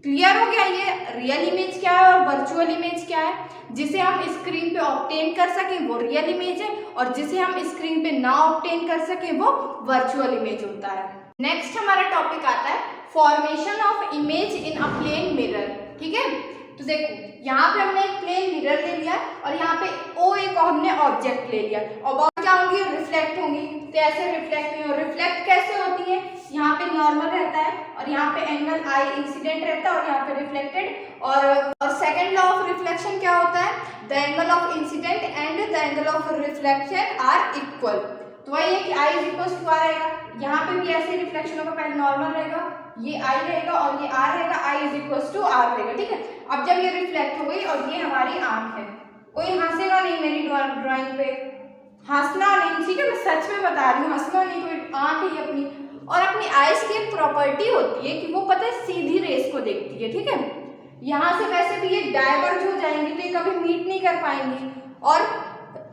Clear हो गया ये रियल इमेज क्या है और वर्चुअल इमेज क्या है? जिसे हम स्क्रीन पे ऑब्टेन कर सकें वो रियल इमेज है, और जिसे हम स्क्रीन पे ना ऑब्टेन कर सकें वो वर्चुअल इमेज होता है। नेक्स्ट हमारा टॉपिक आता है formation of image in a plane mirror, ठीक है। तो देखो यहाँ पे हमने एक प्लेन मिरर ले लिया और यहाँ पे एक हमने ऑब्जेक्ट ले लिया, और क्या होंगी, रिफ्लेक्ट होंगी। तो ऐसे रिफ्लेक्ट नहीं हो, रिफ्लेक्ट कैसे होती है, यहाँ पे नॉर्मल रहता है और यहाँ पे एंगल आई इंसिडेंट रहता है और यहाँ पे रिफ्लेक्टेड। और सेकंड लॉ ऑफ रिफ्लेक्शन क्या होता है, the angle of incident and the angle of reflection are equal. तो वही है कि i is equal to r रहेगा, यहाँ पे भी ऐसे रिफ्लेक्शन होगा, पहले नॉर्मल रहेगा, ये आई रहेगा और ये आर रहेगा, आई इज इक्वल टू आर रहेगा, ठीक है। अब जब ये रिफ्लेक्ट हो गई और ये हमारी आंख है, कोई हंसेगा नहीं मेरी ड्राइंग पे, हंसना नहीं, ठीक है, मैं सच में बता रही हूँ, हंसना नहीं, कोई आंख है ये अपनी। और अपनी आइज की एक प्रॉपर्टी होती है कि वो पता है सीधी रेस को देखती है, ठीक है। यहाँ से वैसे भी ये डाइवर्ज हो जाएंगी तो ये कभी मीट नहीं कर पाएंगी, और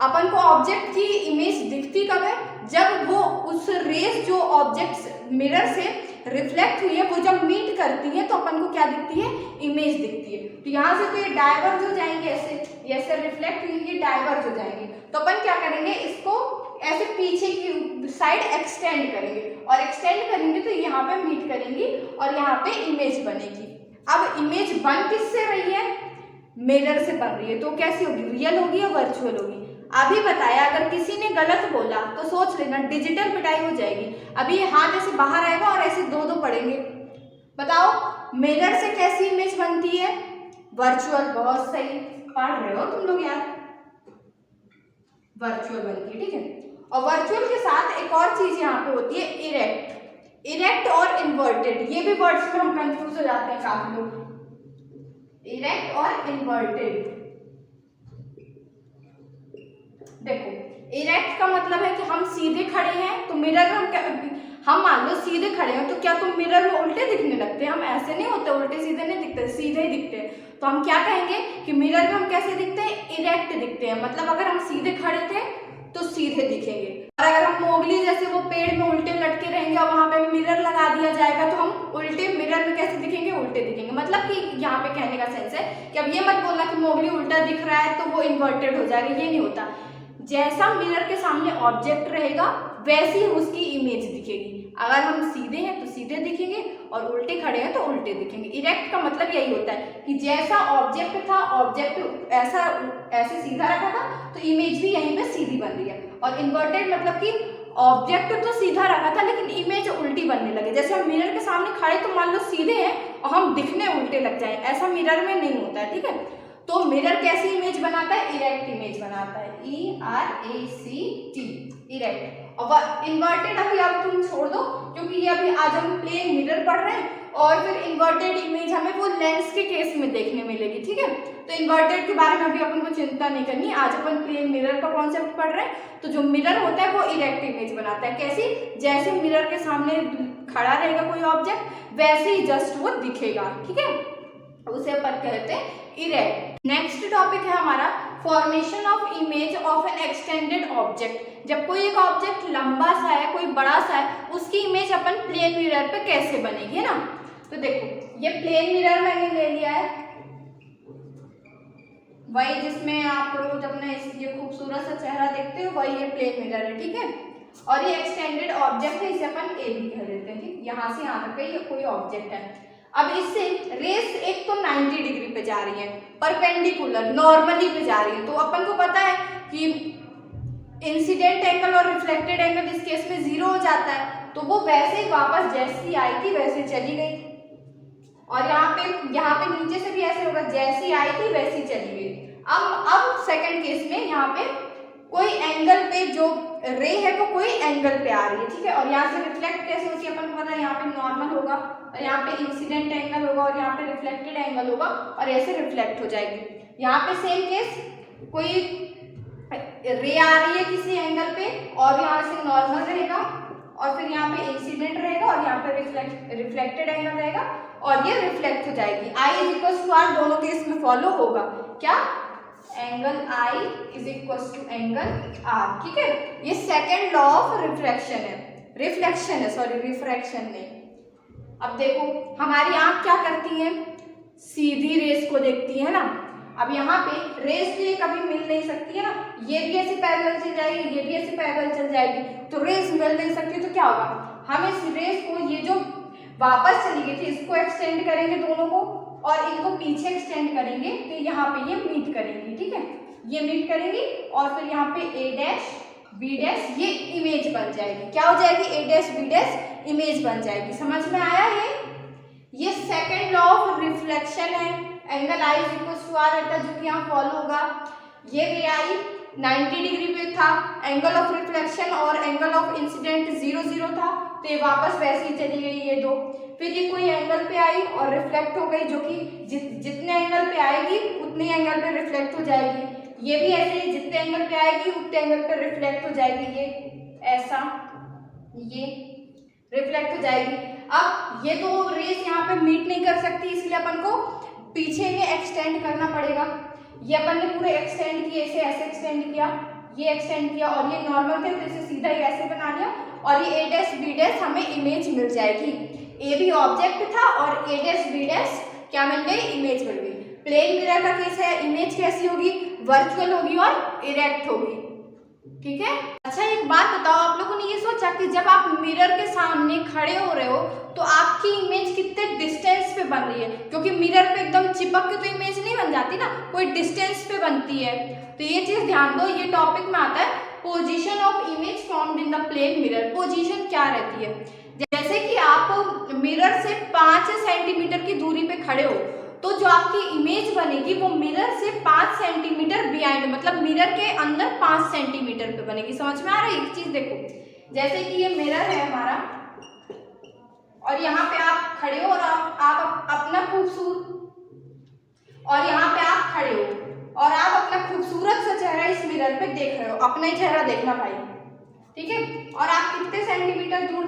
अपन को ऑब्जेक्ट की इमेज दिखती कब है, जब वो उस रेस जो ऑब्जेक्ट मिरर से रिफ्लेक्ट हुई है वो जब मीट करती है तो अपन को क्या दिखती है, इमेज दिखती है। तो यहाँ से तो ये डाइवर्ज हो जाएंगे, ऐसे रिफ्लेक्ट हुई ये डाइवर्ज हो जाएंगे, तो अपन क्या करेंगे, इसको ऐसे पीछे की साइड एक्सटेंड करेंगे, और एक्सटेंड करेंगे तो यहाँ पे मीट करेंगी और यहाँ पे इमेज बनेगी। अब इमेज बन किससे रही है, मिरर से बन रही है, तो कैसी होगी, रियल होगी या वर्चुअल होगी? अभी बताया, अगर किसी ने गलत बोला तो सोच लेना डिजिटल पिटाई हो जाएगी। अभी ये हाथ ऐसे बाहर आएगा और ऐसे दो दो पड़ेंगे, बताओ मिरर से कैसी इमेज बनती है, वर्चुअल। बहुत सही पढ़ रहे हो तुम लोग यार, वर्चुअल बनती है, ठीक है। और वर्चुअल के साथ एक और चीज यहाँ पे होती है, इरेक्ट और इन्वर्टेड। ये भी वर्ड्स में हम कंफ्यूज हो जाते हैं काफी लोग, इरेक्ट और इन्वर्टेड। देखो इरेक्ट का मतलब है कि हम सीधे खड़े हैं, तो मिरर में हम मान लो सीधे खड़े हैं तो क्या तुम मिरर में उल्टे दिखने लगते हैं? हम ऐसे नहीं होते, उल्टे सीधे नहीं दिखते, सीधे ही दिखते हैं। तो हम क्या कहेंगे कि मिरर में हम कैसे दिखते हैं, इरेक्ट दिखते हैं। मतलब अगर हम सीधे खड़े थे तो सीधे दिखेंगे, और अगर हम मोगली जैसे वो पेड़ में उल्टे लटके रहेंगे और वहां पे मिरर लगा दिया जाएगा तो हम उल्टे मिरर में कैसे दिखेंगे, उल्टे दिखेंगे। मतलब कि यहाँ पे कहने का सेंस है कि अब ये मत बोलना कि मोगली उल्टा दिख रहा है तो वो इन्वर्टेड हो जाएगा, ये नहीं होता। जैसा मिरर के सामने ऑब्जेक्ट रहेगा वैसी उसकी इमेज दिखेगी। अगर हम सीधे हैं तो सीधे दिखेंगे और उल्टे खड़े हैं तो उल्टे दिखेंगे। इरेक्ट का मतलब यही होता है कि जैसा ऑब्जेक्ट था, ऑब्जेक्ट ऐसा ऐसे सीधा रखा था तो इमेज भी यहीं पे सीधी बन रही है। और इन्वर्टेड मतलब कि ऑब्जेक्ट तो सीधा रखा था लेकिन इमेज उल्टी बनने लगे। जैसे हम मिरर के सामने खड़े तो मान लो सीधे हैं और हम दिखने उल्टे लग जाए, ऐसा मिरर में नहीं होता है, ठीक है। तो मिरर कैसी इमेज बनाता है? इरेक्ट इमेज बनाता है, ERACT, इरेक्ट। और इन्वर्टेड अभी अब तुम छोड़ दो क्योंकि ये अभी आज हम प्लेन मिरर पढ़ रहे हैं और फिर इन्वर्टेड इमेज हमें वो लेंस के केस में देखने मिलेगी, ठीक है। तो इन्वर्टेड के बारे में अभी अपन को चिंता नहीं करनी, आज अपन प्लेन मिरर का कॉन्सेप्ट पढ़ रहे हैं। तो जो मिरर होता है वो इरेक्ट इमेज बनाता है। कैसी? जैसे मिरर के सामने खड़ा रहेगा कोई ऑब्जेक्ट वैसे ही जस्ट वो दिखेगा, ठीक है, उसे अपन कहते हैं इरेक्ट। नेक्स्ट टॉपिक है हमारा formation of image of N extended object. जब कोई एक ऑब्जेक्ट लंबा सा है, कोई बड़ा सा है, उसकी इमेज अपन प्लेन मिरर पे कैसे बनेगी, है ना। तो देखो ये प्लेन मिरर मैंने ले लिया है, वही जिसमें आप रोज अपना ये खूबसूरत सा चेहरा देखते हो वही ये प्लेन मिरर है, ठीक है। और ये एक्सटेंडेड ऑब्जेक्ट है, इसे अपन ए भी कह देते हैं, ठीक। यहाँ से यहाँ तक ये कोई ऑब्जेक्ट है। अब इससे रेस एक तो 90 डिग्री पे जा रही है, परपेंडिकुलर नॉर्मली पे जा रही है। तो अपन को पता है कि इंसिडेंट एंगल और रिफ्लेक्टेड एंगल इस केस में 0 हो जाता है, तो वो वैसे ही वापस जैसी आई थी वैसे चली गई। और यहाँ पे नीचे से भी ऐसे होगा, जैसी आई थी वैसी चली गई। अब सेकंड केस में यहाँ पे कोई एंगल पे जो रे है वो कोई एंगल पे आ रही है, ठीक है। और यहाँ से रिफ्लेक्ट कैसे होती है अपन को पता है, यहाँ पे नॉर्मल होगा और यहाँ पे इंसिडेंट एंगल होगा और यहाँ पे रिफ्लेक्टेड एंगल होगा और ऐसे रिफ्लेक्ट हो जाएगी। यहाँ पे सेम केस, कोई रे आ रही है किसी एंगल पे और यहाँ से नॉर्मल रहेगा और फिर यहाँ पे इंसिडेंट रहेगा और यहाँ पे रिफ्लेक्टेड एंगल रहेगा और ये रिफ्लेक्ट हो जाएगी। I=R दोनों केस में फॉलो होगा क्या? एंगल I = एंगल R, ठीक है। ये सेकेंड लॉ ऑफ रिफ्रैक्शन है, रिफ्रैक्शन नहीं। अब देखो हमारी आंख क्या करती है, सीधी रेस को देखती है ना। अब यहाँ पे रेस तो ये कभी मिल नहीं सकती है ना, ये भी ऐसे पैरेलल चल जाएगी, ये भी ऐसे पैरेलल चल जाएगी, तो रेस मिल नहीं सकती। तो क्या होगा, हम इस रेस को, ये जो वापस चली गई थी, इसको एक्सटेंड करेंगे दोनों को और इनको पीछे एक्सटेंड करेंगे तो यहाँ पे ये मीट करेंगी, ठीक है। ये मीट करेंगी और फिर यहाँ पे A' B' ये इमेज बन जाएगी। क्या हो जाएगी? A' B' इमेज बन जाएगी। समझ में आया? ये सेकेंड लॉ ऑफ रिफ्लेक्शन है। एंगल I=R रहता है जो कि यहाँ फॉलो होगा। ये रे आई 90 डिग्री पे था, एंगल ऑफ रिफ्लेक्शन और एंगल ऑफ इंसिडेंट 0 था, तो ये वापस वैसे ही चली गई ये दो। फिर ये कोई एंगल पे आई और रिफ्लेक्ट हो गई, जो कि जितने एंगल पे आएगी उतने एंगल पे रिफ्लेक्ट हो जाएगी। ये भी ऐसे ही जितने एंगल पे आएगी उतने एंगल पे रिफ्लेक्ट हो जाएगी, ये ऐसा, ये रिफ्लेक्ट हो जाएगी। अब ये दो रेस यहाँ पे मीट नहीं कर सकती, इसलिए अपन को पीछे में एक्सटेंड करना पड़ेगा। ये अपन ने पूरे एक्सटेंड किए, इसे ऐसे एक्सटेंड किया, ये एक्सटेंड किया और ये नॉर्मल थे तो इसे सीधा ही ऐसे बना लिया और ये A' B' हमें इमेज मिल जाएगी। ए भी ऑब्जेक्ट था और A' B' क्या मिल गई? इमेज मिल गई। प्लेन मिरर का केस है, इमेज कैसी होगी? वर्चुअल होगी और इरेक्ट होगी, ठीक है। अच्छा एक बात बताओ, आप लोगों ने ये सोचा कि जब आप मिरर के सामने खड़े हो रहे हो तो आपकी इमेज कितने डिस्टेंस पे बन रही है? क्योंकि मिरर पे एकदम चिपक के तो इमेज नहीं बन जाती ना, कोई डिस्टेंस पे बनती है। तो ये चीज ध्यान दो, ये टॉपिक में आता है position of image formed in the plane mirror. Position क्या रहती है? जैसे कि आप मिरर से 5 सेंटीमीटर की दूरी पे खड़े हो तो जो आपकी इमेज बनेगी वो मिरर से 5 सेंटीमीटर बिहाइंड, मतलब मिरर के अंदर 5 सेंटीमीटर पे बनेगी। समझ में आ रहा है? एक चीज देखो, जैसे कि ये मिरर है हमारा और यहाँ पे आप खड़े हो और आप अपना खूबसूरत, और यहाँ पे आप खड़े हो और आप अपना खूबसूरत सा चेहरा इस मिरर पे देख रहे हो, अपना ही चेहरा देखना भाई, ठीक है। और आप कितने सेंटीमीटर दूर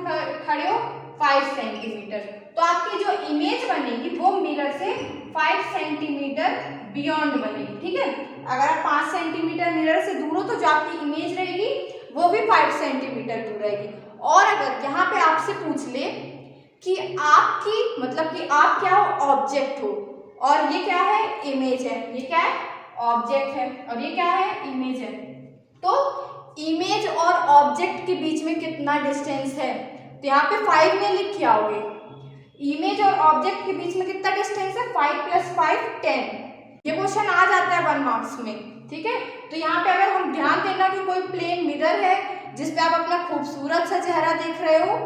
खड़े हो? 5 सेंटीमीटर। तो आपकी जो इमेज बनेगी वो मिरर से 5 सेंटीमीटर बियॉन्ड बनेगी, ठीक है। अगर आप 5 सेंटीमीटर मिरर से दूर हो तो जो आपकी इमेज रहेगी वो भी 5 सेंटीमीटर दूर रहेगी। और अगर यहाँ पे आपसे पूछ ले कि आपकी, मतलब कि आप क्या हो? ऑब्जेक्ट हो और ये क्या है? इमेज है। ये क्या है? ऑब्जेक्ट है और ये क्या है? इमेज है। तो इमेज और ऑब्जेक्ट के बीच में कितना डिस्टेंस है? तो यहाँ पे 5 में लिख के आओगे। इमेज और ऑब्जेक्ट के बीच में कितना डिस्टेंस है? 5 + 5 10। ये क्वेश्चन आ जाता है 1 मार्क्स में, ठीक है। तो यहाँ पे अगर हम ध्यान देना कि कोई प्लेन मिरर है जिसपे आप अपना खूबसूरत सा चेहरा देख रहे हो,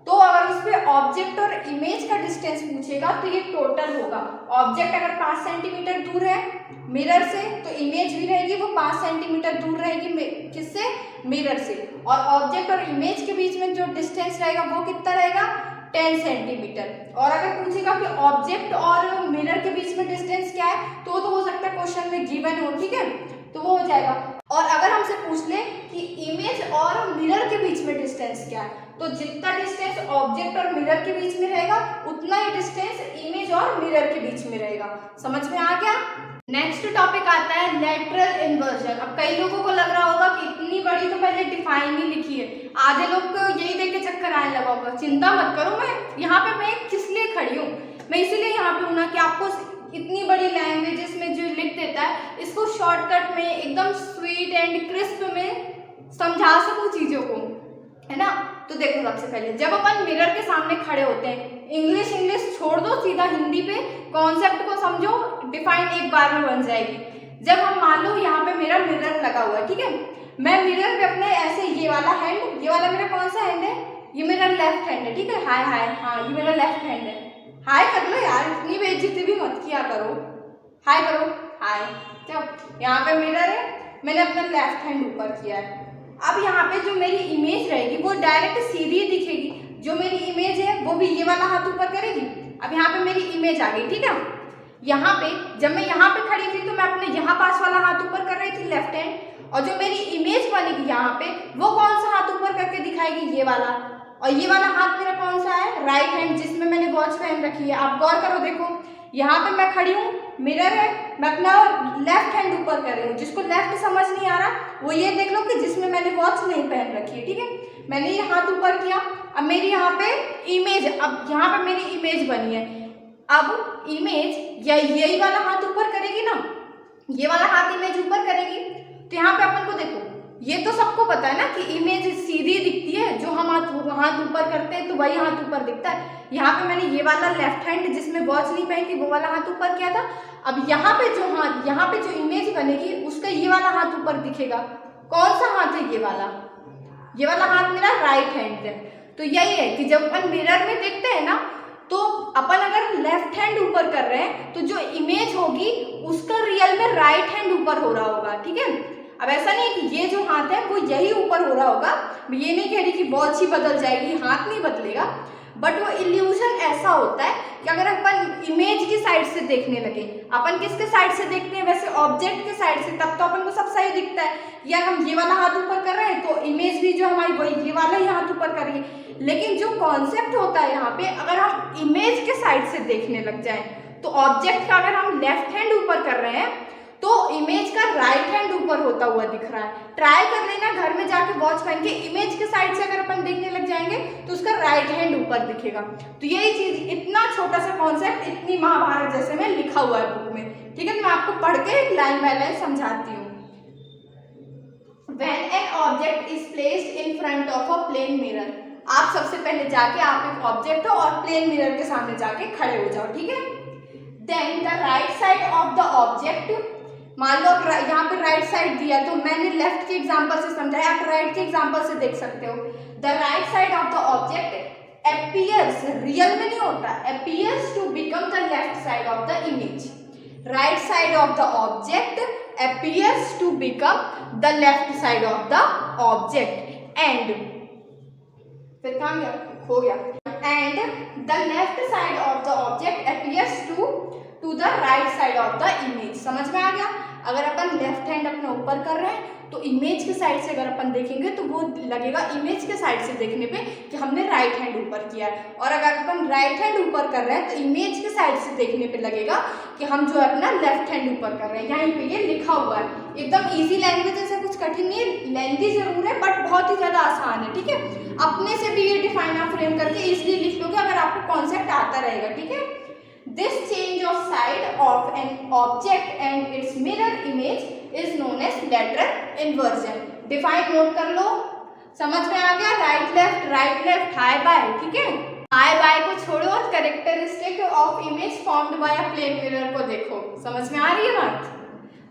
तो अगर उस पे ऑब्जेक्ट और इमेज का डिस्टेंस पूछेगा तो ये टोटल होगा। ऑब्जेक्ट अगर 5 सेंटीमीटर दूर है मिरर से तो इमेज भी रहेगी वो 5 सेंटीमीटर दूर रहेगी किससे? मिरर से। और ऑब्जेक्ट और इमेज के बीच में जो डिस्टेंस रहेगा वो कितना रहेगा? 10 सेंटीमीटर। और अगर पूछेगा कि ऑब्जेक्ट और मिरर के बीच में डिस्टेंस क्या है तो हो सकता है क्वेश्चन में गिवन हो, ठीक है, तो वो हो जाएगा। और अगर हमसे पूछ ले कि इमेज और मिरर के बीच में डिस्टेंस क्या है, तो जितना डिस्टेंस ऑब्जेक्ट और मिरर के बीच में रहेगा उतना ही डिस्टेंस इमेज और मिरर के बीच में रहेगा। समझ में आ गया? नेक्स्ट टॉपिक आता है लेटरल इन्वर्जन। अब कई लोगों को लग रहा होगा कि इतनी बड़ी तो पहले डिफाइन ही लिखी है, आधे लोग को यही देख के चक्कर आने लगा होगा। चिंता मत करो, मैं किस लिए खड़ी हूँ, मैं इसीलिए यहाँ पे हूँ ना कि आपको इतनी बड़ी लैंग्वेजेस में जो लिख देता है इसको शॉर्टकट में एकदम स्वीट एंड क्रिस्प में समझा सकूँ चीज़ों को, है ना। तो देखो सबसे पहले जब अपन मिरर के सामने खड़े होते हैं, इंग्लिश छोड़ दो, सीधा हिंदी पे कॉन्सेप्ट को समझो, डिफाइन एक बार में बन जाएगी। जब हम मान लो यहाँ पे मेरा मिरर लगा हुआ है, ठीक है, मैं मिरर पे अपने ऐसे ये वाला हैंड, ये वाला मेरा कौन सा हैंड है? ये मेरा लेफ्ट हैंड है, ठीक है। हाय हाय, हाँ ये मेरा लेफ्ट हैंड है। हाय कर लो यार, इतनी बेइज्जती भी मत किया करो। हाय करो, हाय। जब यहाँ पे मिरर है, मैंने अपना लेफ्ट हैंड ऊपर किया है। अब यहाँ पे जो मेरी इमेज रहेगी वो डायरेक्ट सीधी दिखेगी। जो मेरी इमेज है वो भी ये वाला हाथ ऊपर करेगी। अब यहाँ पे मेरी इमेज आ गई, ठीक है। यहाँ पे जब मैं यहाँ पे खड़ी थी तो मैं अपने यहाँ पास वाला हाथ ऊपर कर रही थी, लेफ्ट हैंड, और जो मेरी इमेज बनेगी यहाँ पे वो कौन सा हाथ ऊपर करके दिखाएगी? ये वाला। और ये वाला हाथ मेरा कौन सा है? राइट हैंड, जिसमें मैंने वॉच पहन रखी है। आप गौर करो, देखो यहाँ पे मैं खड़ी हूँ, मिरर है, मैं अपना लेफ्ट हैंड ऊपर कर रही हूँ। जिसको लेफ्ट समझ नहीं आ रहा वो ये देख लो कि जिसमें मैंने वॉच नहीं पहन रखी है, ठीक है। मैंने ये हाथ ऊपर किया, अब मेरी यहाँ पे इमेज, अब यहाँ पे मेरी इमेज बनी है। अब इमेज या यही वाला हाथ ऊपर करेगी ना, ये वाला हाथ इमेज ऊपर करेगी, तो यहाँ पे अपन को देखो, ये तो सबको पता है ना कि इमेज सीधी दिखती है, जो हम हाथ ऊपर करते हैं तो वही हाथ ऊपर दिखता है। यहाँ पे मैंने ये वाला लेफ्ट हैंड जिसमें वॉच नहीं पहनी थी वो वाला हाथ ऊपर किया था। अब यहाँ पे जो हाथ, यहाँ पे जो इमेज बनेगी उसका ये वाला हाथ ऊपर दिखेगा। कौन सा हाथ है? ये वाला हाथ मेरा राइट हैंड है। तो यही है कि जब अपन मिरर में देखते हैं ना, तो अपन अगर लेफ्ट हैंड ऊपर कर रहे हैं तो जो इमेज होगी उसका रियल में राइट हैंड ऊपर हो रहा होगा, ठीक है। अब ऐसा नहीं कि ये जो हाथ है वो यही ऊपर हो रहा होगा, मैं ये नहीं कह रही कि वॉच ही बदल जाएगी, हाथ नहीं बदलेगा, बट वो इल्यूजन ऐसा होता है कि अगर अपन इमेज की साइड से देखने लगे, अपन किसके साइड से देखते हैं? वैसे ऑब्जेक्ट के साइड से, तब तो अपन को सब सही दिखता है। यार हम ये वाला हाथ ऊपर कर रहे हैं तो इमेज भी जो हमारी वही ये वाला ही हाथ ऊपर कर रही है। लेकिन जो कॉन्सेप्ट होता है यहाँ पे, अगर हम इमेज के साइड से देखने लग जाए तो ऑब्जेक्ट का अगर हम लेफ्ट हैंड ऊपर कर रहे हैं तो इमेज का राइट हैंड ऊपर होता हुआ दिख रहा है। ट्राई कर लेना घर में जाके वॉच पहन के, इमेज के साइड से अगर अपन देखने लग जाएंगे तो उसका राइट हैंड ऊपर दिखेगा। तो यही चीज, इतना छोटा सा कॉन्सेप्ट इतनी महाभारत जैसे में लिखा हुआ है बुक में, ठीक है। मैं आपको पढ़ के लाइन बाय लाइन समझाती हूँ। When an object is placed in front of a plane mirror, आप सबसे पहले जाके आप एक ऑब्जेक्ट हो और प्लेन मिरर के सामने जाके खड़े हो जाओ, ठीक है। Then the right side of the object, मान लो यहाँ पे राइट साइड दिया तो मैंने लेफ्ट के एग्जांपल से समझाया, आप राइट के एग्जांपल से देख सकते हो। The right side of the object appears, real में नहीं होता, appears to become the left side of the image. Right side of the object appears to become the left side of the object and फिर कहाँ गया? खो गया। And the left side of the object appears to the right side of the image. समझ में आ गया? अगर अपन left hand अपना ऊपर कर रहे हैं तो इमेज के साइड से अगर अपन देखेंगे तो वो लगेगा इमेज के साइड से देखने पे कि हमने राइट हैंड ऊपर किया है, और अगर अपन राइट हैंड ऊपर कर रहे हैं तो इमेज के साइड से देखने पे लगेगा कि हम जो है अपना लेफ्ट हैंड ऊपर कर रहे हैं। यहाँ पे ये लिखा हुआ है, एकदम इजी लैंग्वेज है, कुछ कठिन नहीं है, लेंथी जरूर है बट बहुत ही ज्यादा आसान है, ठीक है। अपने से भी ये डिफाइन आप फ्रेम करके इजिली लिख लोगे अगर आपको कॉन्सेप्ट आता रहेगा, ठीक है। This change of side of an object and its mirror image is known as lateral inversion. Define note कर लो, समझ में आ गया? राइट लेफ्ट हाई बाय, ठीक है। हाई बाय को छोड़ो और characteristic of image formed by a plane mirror को देखो। समझ में आ रही है बात?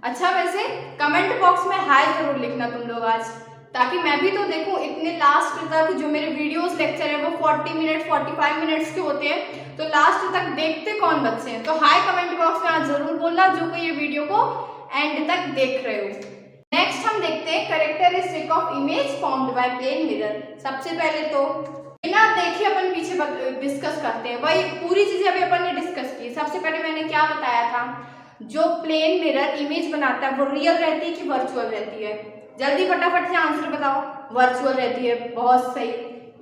अच्छा, वैसे कमेंट बॉक्स में हाई जरूर लिखना तुम लोग आज, ताकि मैं भी तो देखूं। इतने लास्ट तक जो मेरे वीडियोस लेक्चर है वो 40 मिनट 45 मिनट्स के होते हैं, तो लास्ट तक देखते कौन बच्चे हैं। तो हाई कमेंट बॉक्स में आज जरूर बोलना जो कोई ये वीडियो को एंड तक देख रहे हो। नेक्स्ट हम देखते हैं characteristic of image formed by plane mirror. सबसे पहले तो बिना देखे अपन पीछे डिस्कस करते हैं, वही पूरी चीजें अभी अपन ने डिस्कस की। सबसे पहले मैंने क्या बताया था, जो प्लेन मिरर इमेज बनाता है वो रियल रहती है कि वर्चुअल रहती है? जल्दी फटाफट से आंसर बताओ। वर्चुअल रहती है, बहुत सही,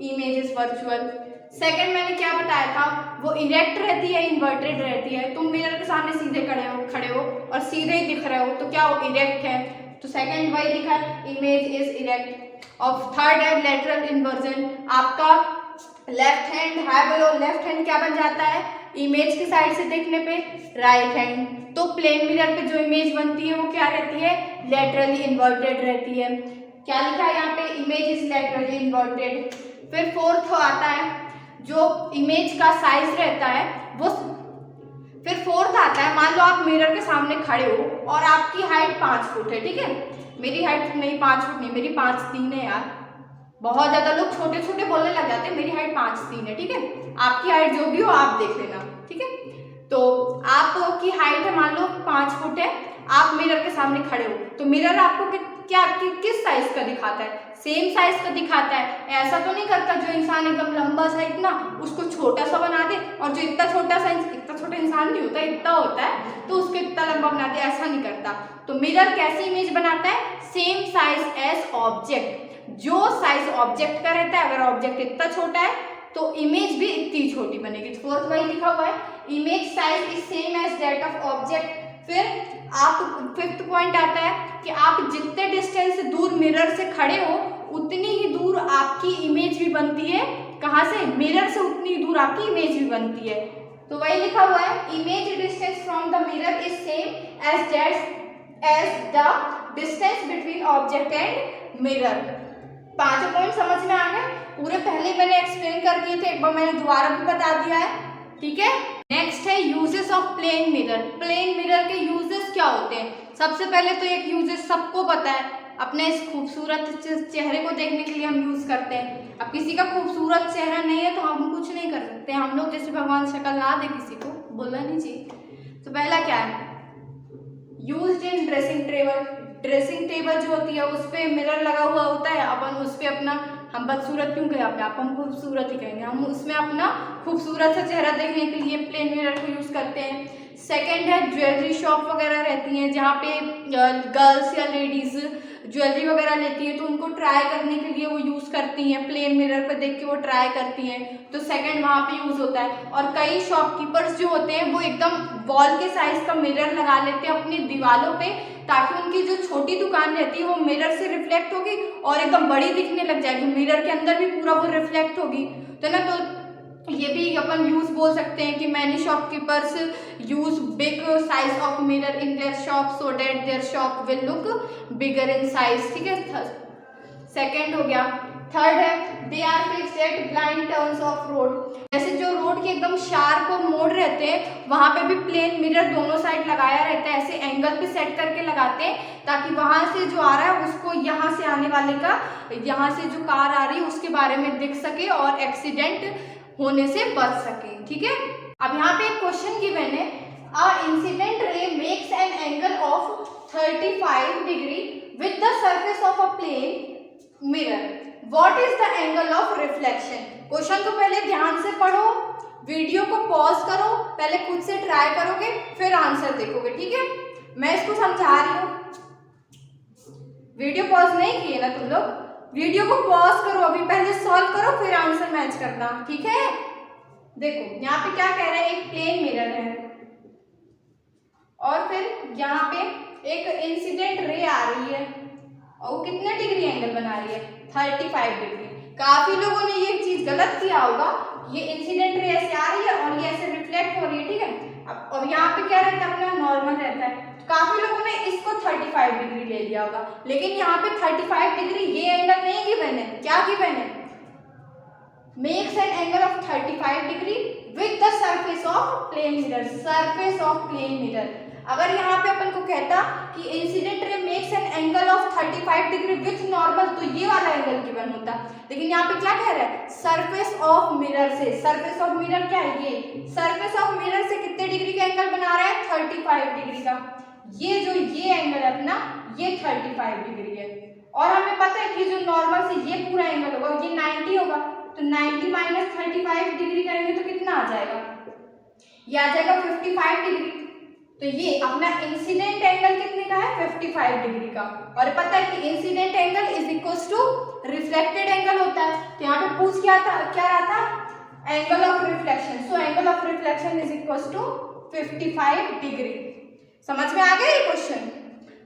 इमेज इज वर्चुअल। सेकंड मैंने क्या बताया था, वो इरेक्ट रहती है इन्वर्टेड रहती है? तुम मिरर के सामने सीधे खड़े हो और सीधे ही दिख रहे हो, तो क्या वो इरेक्ट है? तो सेकंड वही लिखा है, इमेज इज इरेक्ट। और थर्ड है लेटरल इन्वर्जन, आपका लेफ्ट हैंड है, बोलो लेफ्ट हैंड क्या बन जाता है इमेज की साइड से देखने पे? Right hand. तो प्लेन मिरर पे जो इमेज बनती है वो क्या रहती है? लेटरली इन्वर्टेड रहती है। क्या लिखा है यहाँ पे? Image is laterally inverted. फिर फोर्थ आता है, जो इमेज का साइज रहता है वो, फिर फोर्थ आता है, मान लो आप मिरर के सामने खड़े हो और आपकी हाइट 5 फुट है, ठीक है। मेरी हाइट नहीं 5 फुट नहीं, मेरी 5'3" है यार। बहुत ज्यादा लोग छोटे छोटे बोलने लग जाते हैं, मेरी हाइट 5'3" है, ठीक है। आपकी हाइट जो भी हो आप देख लेना, ठीक है। तो आपकी हाइट है मान लो 5 फुट है, आप मिरर के सामने खड़े हो, तो मिरर आपको किस साइज का दिखाता है? सेम साइज का दिखाता है। ऐसा तो नहीं करता जो इंसान एकदम लंबा सा इतना, उसको छोटा सा बना दे, और जो इतना छोटा इंसान नहीं होता, इतना होता है तो उसको इतना लंबा बना दे, ऐसा नहीं करता। तो मिरर कैसी इमेज बनाता है? Same size as object. जो साइज ऑब्जेक्ट का रहता है, अगर ऑब्जेक्ट इतना छोटा है तो इमेज भी इतनी छोटी बनेगी। फोर्थ वही लिखा हुआ है, image size is same as that of object. फिर आप फिफ्थ पॉइंट आता है कि आप जितने डिस्टेंस से दूर मिरर से खड़े हो उतनी ही दूर आपकी इमेज भी बनती है। कहाँ से? मिरर से उतनी दूर आपकी इमेज भी बनती है। तो वही लिखा हुआ है, image distance from the mirror is same as the distance between object and mirror. पांचों पॉइंट समझ में आ गए? पूरे पहले मैंने एक्सप्लेन कर दिए थे, एक बार मैंने दोबारा भी बता दिया है, ठीक है। नेक्स्ट है uses of plane mirror. Plane mirror के यूजेस क्या होते हैं? सबसे पहले तो एक यूजेस सबको पता है, अपने इस खूबसूरत चेहरे को देखने के लिए हम यूज करते हैं। अब किसी का खूबसूरत चेहरा नहीं है तो हम कुछ नहीं कर सकते, हम लोग जैसे भगवान शक्ल ना दे किसी को, बोलना नहीं चाहिए। तो पहला क्या है, used in dressing table. Dressing table जो होती है उस पर मिरर लगा हुआ होता है, अपन उस पर अपना, हम बदसूरत क्यों कहें अपने आप, हम खूबसूरत ही कहेंगे, हम उसमें अपना खूबसूरत सा चेहरा देखने के लिए प्लेन मिरर को यूज करते हैं। सेकंड है ज्वेलरी शॉप वगैरह रहती हैं, जहाँ पे गर्ल्स या लेडीज ज्वेलरी वगैरह लेती है तो उनको ट्राई करने के लिए वो यूज करती हैं, प्लेन मिरर पर देख के वो ट्राई करती हैं, तो सेकंड वहाँ पे यूज होता है। और कई शॉपकीपर्स जो होते हैं वो एकदम वॉल के साइज का मिरर लगा लेते हैं अपनी दीवारों पे, ताकि उनकी जो छोटी दुकान रहती है वो मिरर से रिफ्लेक्ट होगी और एकदम बड़ी दिखने लग जाएगी, मिरर के अंदर भी पूरा वो रिफ्लेक्ट होगी। तो ना, तो ये भी अपन यूज बोल सकते हैं कि many shopkeepers use big size of mirror in their shop so that their shop will look bigger in size, ठीक है। सेकंड हो गया। थर्ड है, they are fixed at blind turns of road. जैसे जो रोड के एकदम शार्प मोड़ रहते हैं वहां पे भी प्लेन मिरर दोनों साइड लगाया रहता है, ऐसे एंगल पे सेट करके लगाते हैं ताकि वहां से जो आ रहा है उसको यहाँ से आने वाले का, यहाँ से जो कार आ रही है उसके बारे में दिख सके और एक्सीडेंट होने से बच सके, ठीक है। अब यहाँ पे एक क्वेश्चन गिवन है, a incident ray makes an angle of 35 degree with the surface of a plane mirror, what is the angle of reflection. Question को पहले ध्यान से पढ़ो, वीडियो को पॉज करो, पहले खुद से ट्राई करोगे फिर आंसर देखोगे, ठीक है। मैं इसको समझा रही हूँ, वीडियो पॉज नहीं किए ना तुम लोग, वीडियो को पॉज करो अभी, पहले सॉल्व करो फिर आंसर मैच करना, ठीक है। देखो यहाँ पे क्या कह रहा है, एक प्लेन मिरर है और फिर यहाँ पे एक इंसिडेंट रे आ रही है और वो कितने डिग्री एंगल बना रही है, 35 डिग्री। काफी लोगों ने ये चीज गलत किया होगा, ये इंसिडेंट रे ऐसे आ रही है और ये ऐसे रिफ्लेक्ट हो रही है, ठीक है। अब और यहाँ पे क्या रहता है, अपना नॉर्मल रहता है। काफी लोगों ने इसको 35 डिग्री ले लिया होगा, लेकिन यहाँ पे 35 डिग्री ये एंगल नहीं गिवन है। क्या गिवन है? Makes an angle of 35 degree with the surface of plane mirror. Surface of plane mirror, अगर यहाँ पे अपन को कहता कि incident ray makes an angle of 35 degree with normal, तो ये वाला एंगल गिवन होता, लेकिन यहाँ पे क्या कह रहा है? सरफेस ऑफ मिरर से। सरफेस ऑफ मिरर क्या है? ये सरफेस ऑफ मिरर से कितने डिग्री का एंगल बना रहा है? 35 डिग्री का। ये जो ये एंगल है अपना, ये 35 डिग्री है, और हमें पता है कि जो नॉर्मल से ये पूरा एंगल होगा ये 90 होगा, तो 90 माइनस 35 डिग्री करेंगे तो कितना आ जाएगा? ये आ जाएगा 55 डिग्री। तो ये अपना इंसिडेंट एंगल कितने का है? 55 डिग्री का। और पता है कि incident angle is equals to reflected angle होता है। तो यहाँ पे पूछ क्या रहा था? Angle of reflection. So angle of reflection is equals to 55 degree. समझ में आ गया ये क्वेश्चन?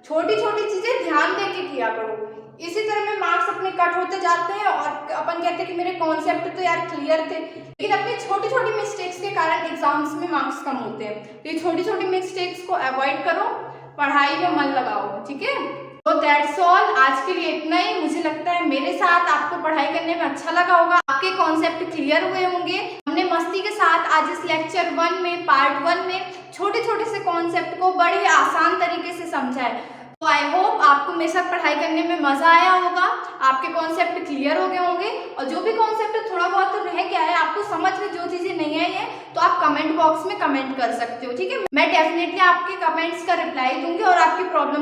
छोटी छोटी चीजें ध्यान दे के किया करो, इसी तरह में मार्क्स अपने कट होते जाते हैं और अपन कहते हैं कि मेरे कॉन्सेप्ट तो यार क्लियर थे, लेकिन अपनी छोटी छोटी मिस्टेक्स के कारण एग्जाम्स में मार्क्स कम होते हैं। तो ये छोटी छोटी मिस्टेक्स को अवॉइड करो, पढ़ाई में मन लगाओ, ठीक है? तो दैट्स ऑल, आज के लिए इतना ही। मुझे लगता है मेरे साथ आपको पढ़ाई करने में अच्छा लगा होगा, आपके कॉन्सेप्ट क्लियर हुए होंगे। हमने मस्ती के साथ आज इस लेक्चर 1 में, पार्ट 1 में छोटे छोटे से कॉन्सेप्ट को बड़े आसान तरीके से समझा है। तो आई होप आपको मेरे साथ पढ़ाई करने में मजा आया होगा, आपके कॉन्सेप्ट क्लियर हो गए होंगे, और जो भी कॉन्सेप्ट थोड़ा बहुत रह गया है, आपको समझ में जो चीजें नहीं आई है, तो आप कमेंट बॉक्स में कमेंट कर सकते हो, ठीक है? मैं डेफिनेटली आपके कमेंट्स का रिप्लाई दूंगी और आपकी प्रॉब्लम